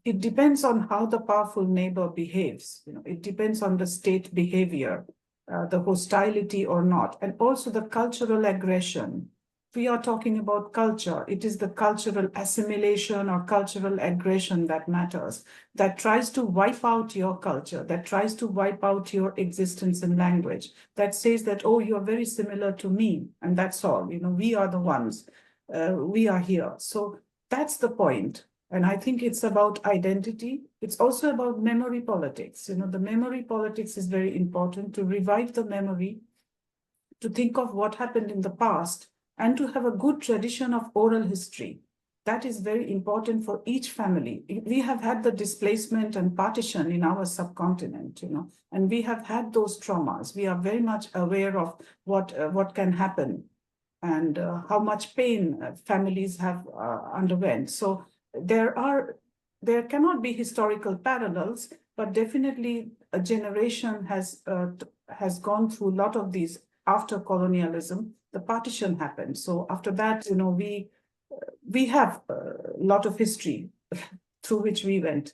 S7: it depends on how the powerful neighbor behaves. It depends on the state behavior, the hostility or not, and also the cultural aggression. We are talking about culture. It is the cultural assimilation or cultural aggression that matters, that tries to wipe out your culture, that tries to wipe out your existence and language, that says that, oh, you're very similar to me, and that's all. We are the ones. We are here. So that's the point. And I think it's about identity. It's also about memory politics. The memory politics is very important to revive the memory, to think of what happened in the past, and to have a good tradition of oral history. That is very important for each family. We have had the displacement and partition in our subcontinent, and we have had those traumas. We are very much aware of what can happen and how much pain families have underwent. So there cannot be historical parallels, but definitely a generation has gone through a lot of these after colonialism. The partition happened. So after that, we have a lot of history through which we went.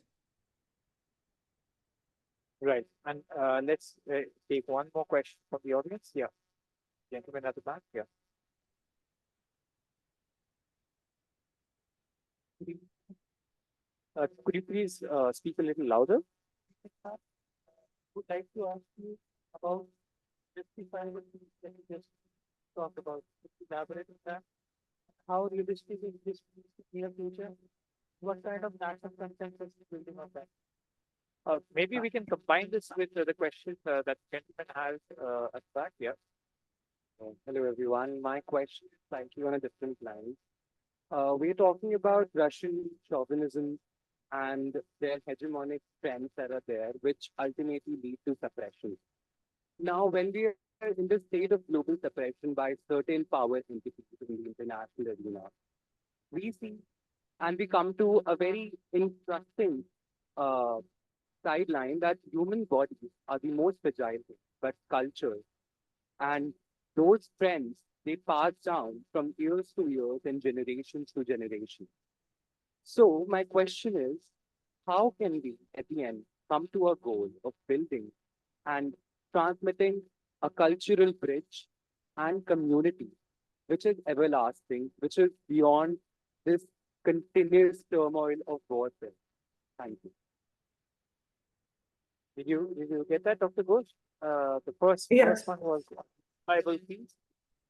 S2: Right. And let's take one more question from the audience. Yeah. Gentleman at the back. Yeah. Could you please speak a little louder? I would like to ask you about justifying what you just talked about. Elaborate on that. How realistic is this near future? What kind of national consensus is building on that? Maybe we can combine this with the question that gentleman has at the back. Yeah.
S9: Hello, everyone. My question is slightly on a different line. We're talking about Russian chauvinism and their hegemonic trends that are there, which ultimately lead to suppression. Now, when we are in the state of global suppression by certain power entities in the international arena, we see and we come to a very interesting sideline that human bodies are the most fragile thing, but cultures and those trends, they pass down from years to years and generations to generations. So my question is, how can we, at the end, come to a goal of building and transmitting a cultural bridge and community, which is everlasting, which is beyond this continuous turmoil of warfare? Thank you.
S2: Did you get that, Dr. Ghosh? The first one was tribal peace,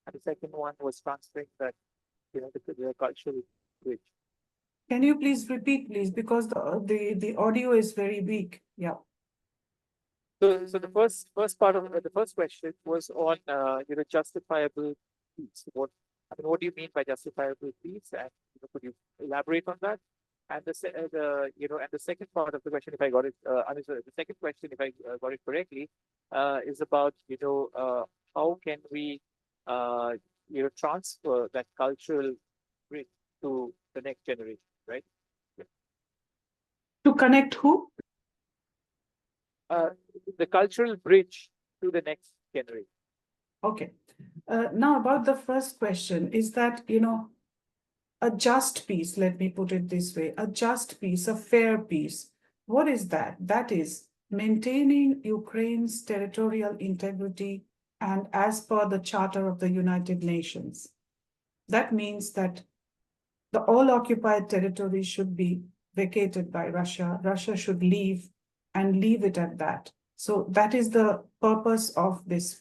S2: and the second one was transferring that, the cultural bridge.
S7: Can you please repeat, please, because the audio is very weak. Yeah.
S2: So the first part of the first question was on justifiable peace.
S9: I mean, what do you mean by justifiable peace? And could you elaborate on that? And the second part of the question, if I got it, the second question, if I got it correctly, is about how can we transfer that cultural bridge to the next generation, right?
S7: To connect who?
S9: The cultural bridge to the next generation.
S7: Okay. Now about the first question is that, a just peace, let me put it this way, a just peace, a fair peace. What is that? That is maintaining Ukraine's territorial integrity and as per the Charter of the United Nations. That means that the all occupied territory should be vacated by Russia. Russia should leave and leave it at that. So that is the purpose of this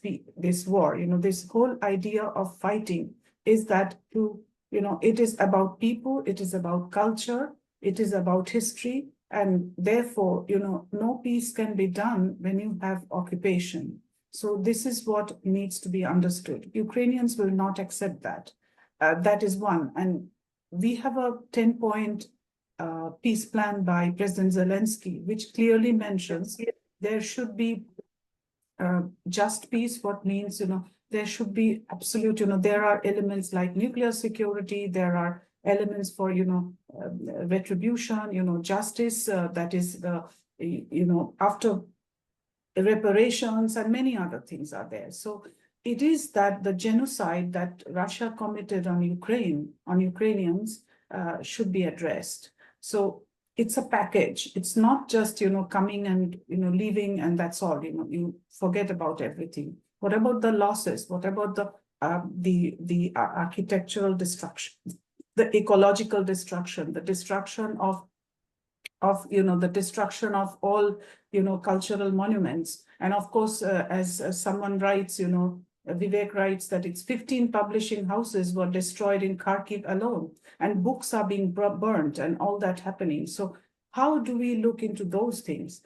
S7: war. This whole idea of fighting is that it is about people, it is about culture, it is about history, and therefore, no peace can be done when you have occupation. So this is what needs to be understood. Ukrainians will not accept that. That is one. And we have a 10-point peace plan by President Zelensky, which clearly mentions there should be just peace, what means, there should be absolute, there are elements like nuclear security, there are elements for, retribution, justice, that is the, after reparations and many other things are there. So it is that the genocide that Russia committed on Ukraine, on Ukrainians, should be addressed. So it's a package. It's not just, coming and, leaving and that's all, you forget about everything. What about the losses? What about the architectural destruction, the ecological destruction, the destruction of the destruction of all, cultural monuments. And of course, as someone writes, Vivek writes that it's 15 publishing houses were destroyed in Kharkiv alone, and books are being burnt and all that happening. So how do we look into those things?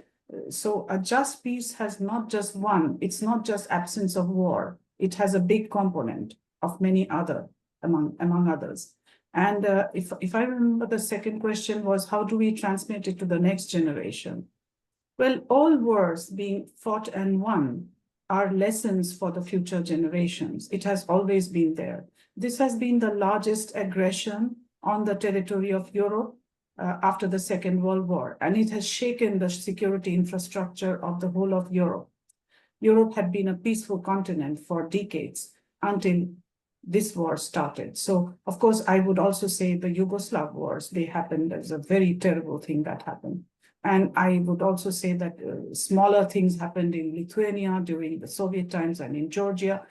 S7: So a just peace has not just one, it's not just absence of war. It has a big component of many other, among others. And if I remember, the second question was, how do we transmit it to the next generation? Well, all wars being fought and won are lessons for the future generations. It has always been there. This has been the largest aggression on the territory of Europe after the Second World War, and it has shaken the security infrastructure of the whole of Europe. Europe had been a peaceful continent for decades until this war started. So, of course, I would also say the Yugoslav wars, they happened as a very terrible thing that happened. And I would also say that smaller things happened in Lithuania during the Soviet times and in Georgia.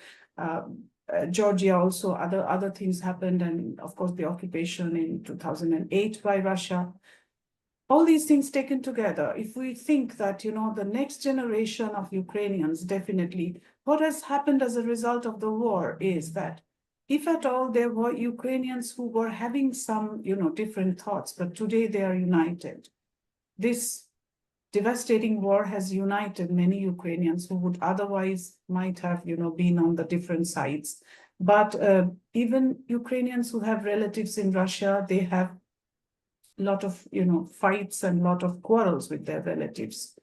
S7: Georgia also, other things happened. And of course, the occupation in 2008 by Russia. All these things taken together, if we think that, the next generation of Ukrainians, definitely, what has happened as a result of the war is that if at all there were Ukrainians who were having some, different thoughts, but today they are united. This devastating war has united many Ukrainians who would otherwise might have, been on the different sides. But even Ukrainians who have relatives in Russia, they have a lot of, fights and a lot of quarrels with their relatives.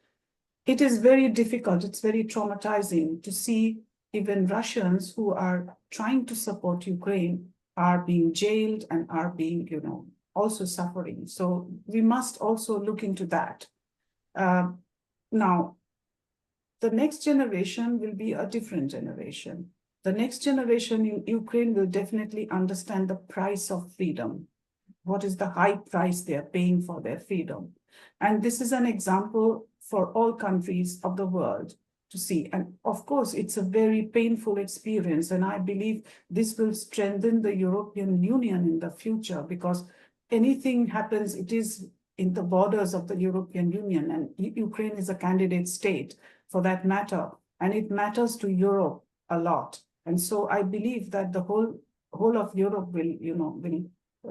S7: It is very difficult. It's very traumatizing to see even Russians who are trying to support Ukraine are being jailed and are being, also suffering. So we must also look into that. Now, the next generation will be a different generation. The next generation in Ukraine will definitely understand the price of freedom. What is the high price they are paying for their freedom? And this is an example for all countries of the world to see. And of course, it's a very painful experience. And I believe this will strengthen the European Union in the future, because anything happens, it is in the borders of the European Union, and Ukraine is a candidate state for that matter. And it matters to Europe a lot. And so I believe that the whole of Europe will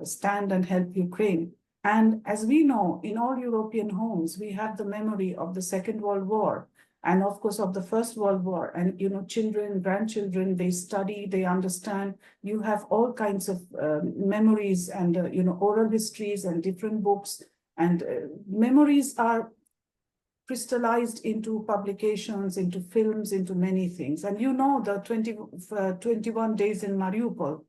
S7: stand and help Ukraine. And as we know, in all European homes, we have the memory of the Second World War. and of course of the First World War. And, you know, children, grandchildren, they study, they understand. You have all kinds of memories and, you know, oral histories and different books. And memories are crystallized into publications, into films, into many things. And you know, the 21 Days in Mariupol,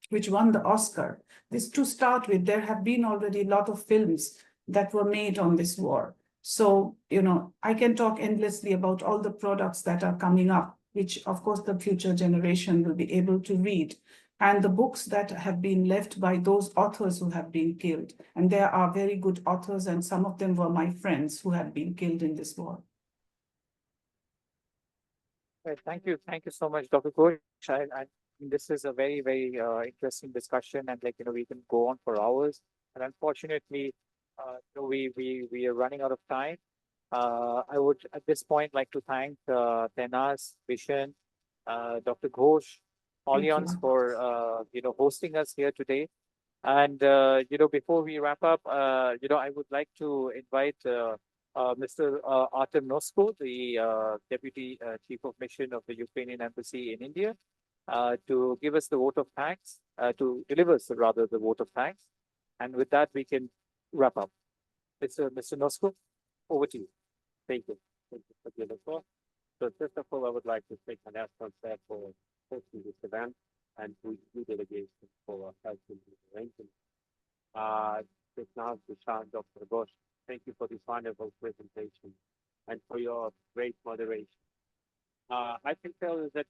S7: which won the Oscar. This, to start with, there have been already a lot of films that were made on this war. So, you know, I can talk endlessly about all the products that are coming up, which of course the future generation will be able to read, and the books that have been left by those authors who have been killed. And there are very good authors, and some of them were my friends who have been killed in this war.
S2: Right, thank you so much, Dr. Ghosh. This is a very, very interesting discussion, and like, you know, we can go on for hours. And unfortunately, we are running out of time. I would at this point like to thank Tehnaz, Bishan, Dr. Ghosh, Alliance for you know, hosting us here today. And you know, before we wrap up, you know, I would like to invite Mr. Artem Nosko, the Deputy Chief of Mission of the Ukrainian Embassy in India, to give us the vote of thanks, to deliver us rather the vote of thanks. And with that, we can wrap up. Mr. Nosko, over to you. Thank you. Thank you for the floor. So first of all, I would like to thank Tehnaz Dastoor for hosting this event and to the delegation for helping the arrangement. Tehnaz, Bishan, Dr. Ghosh, thank you for this wonderful presentation and for your great moderation. I can tell you that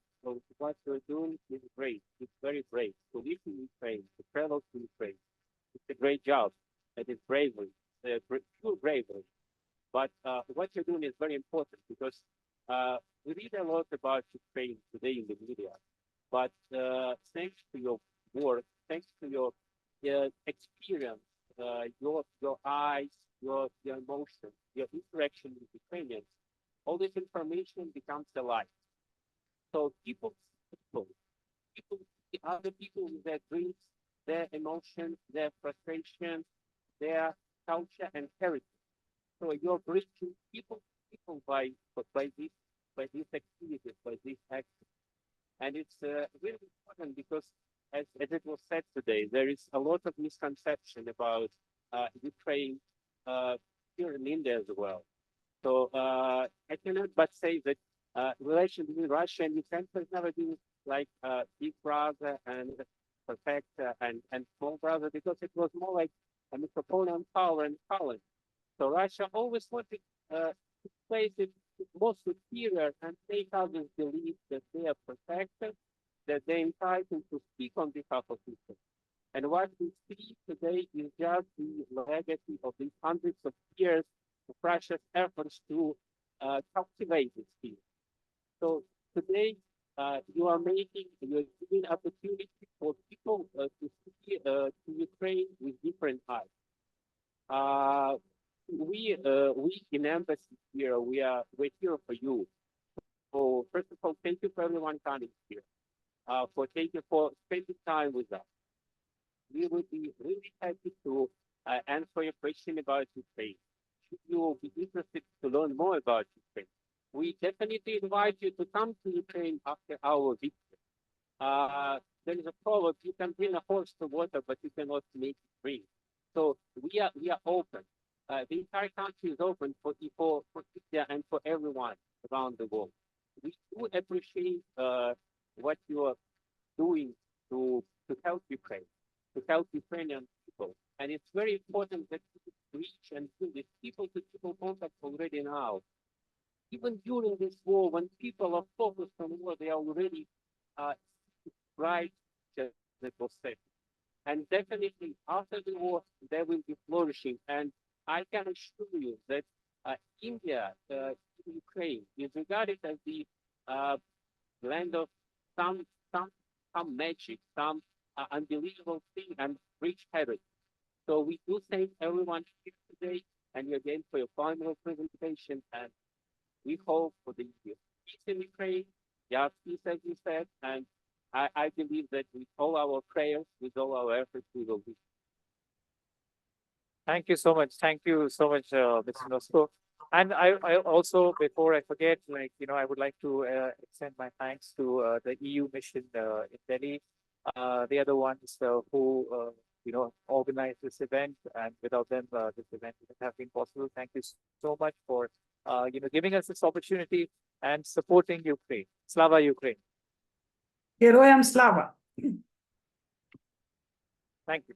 S2: what you're doing is great. It's very brave. To live in Ukraine, to travel to Ukraine, it's a great job. It is bravery, true bravery. But what you're doing is very important because we read a lot about Ukraine today in the media. But thanks to your work, thanks to your experience, your eyes, your emotions, your interaction with Ukrainians, all this information becomes alive. So people see other people with their dreams, their emotions, their frustrations, their culture and heritage. So you're bridging people by these activities, by these actions. And it's really important because, as it was said today, there is a lot of misconception about Ukraine here in India as well. So I cannot but say that relation between Russia and Ukraine has never been like big brother and protector and small brother, because it was more like a metropolitan power and Poland. So Russia always wanted to place it more superior and make others believe that they are protected, that they're entitled to speak on behalf of people. And what we see today is just the legacy of these hundreds of years of Russia's efforts to cultivate this fear. So today you're giving opportunity for people to see to Ukraine with different eyes. We in embassy here, we're here for you. So first of all, thank you for everyone coming here, for spending time with us. We would be really happy to answer your question about Ukraine. Should you be interested to learn more about Ukraine, we definitely invite you to come to Ukraine after our victory. There is a proverb: you can bring a horse to water, but you cannot make it drink. So we are open. The entire country is open for India and for everyone around the world. We do appreciate what you are doing to help Ukraine, to help Ukrainian people. And it's very important that we reach and do this people-to-people contact already now. Even during this war, when people are focused on war, they are already right, that was said. And definitely after the war, there will be flourishing. And I can assure you that India, Ukraine, is regarded as the land of some magic, some unbelievable thing and rich heritage. So we do thank everyone here today and you again for your final presentation. And we hope for the peace in Ukraine, peace as you said, and I believe that with all our prayers, with all our efforts, we will be. Thank you so much. Thank you so much, Mr. Nosko. And I also, before I forget, like, I would like to extend my thanks to the EU mission in Delhi. They are the ones who, organized this event, and without them, this event wouldn't have been possible. Thank you so much for, giving us this opportunity and supporting Ukraine. Slava Ukraine.
S7: Heroyam Slava.
S2: Thank you.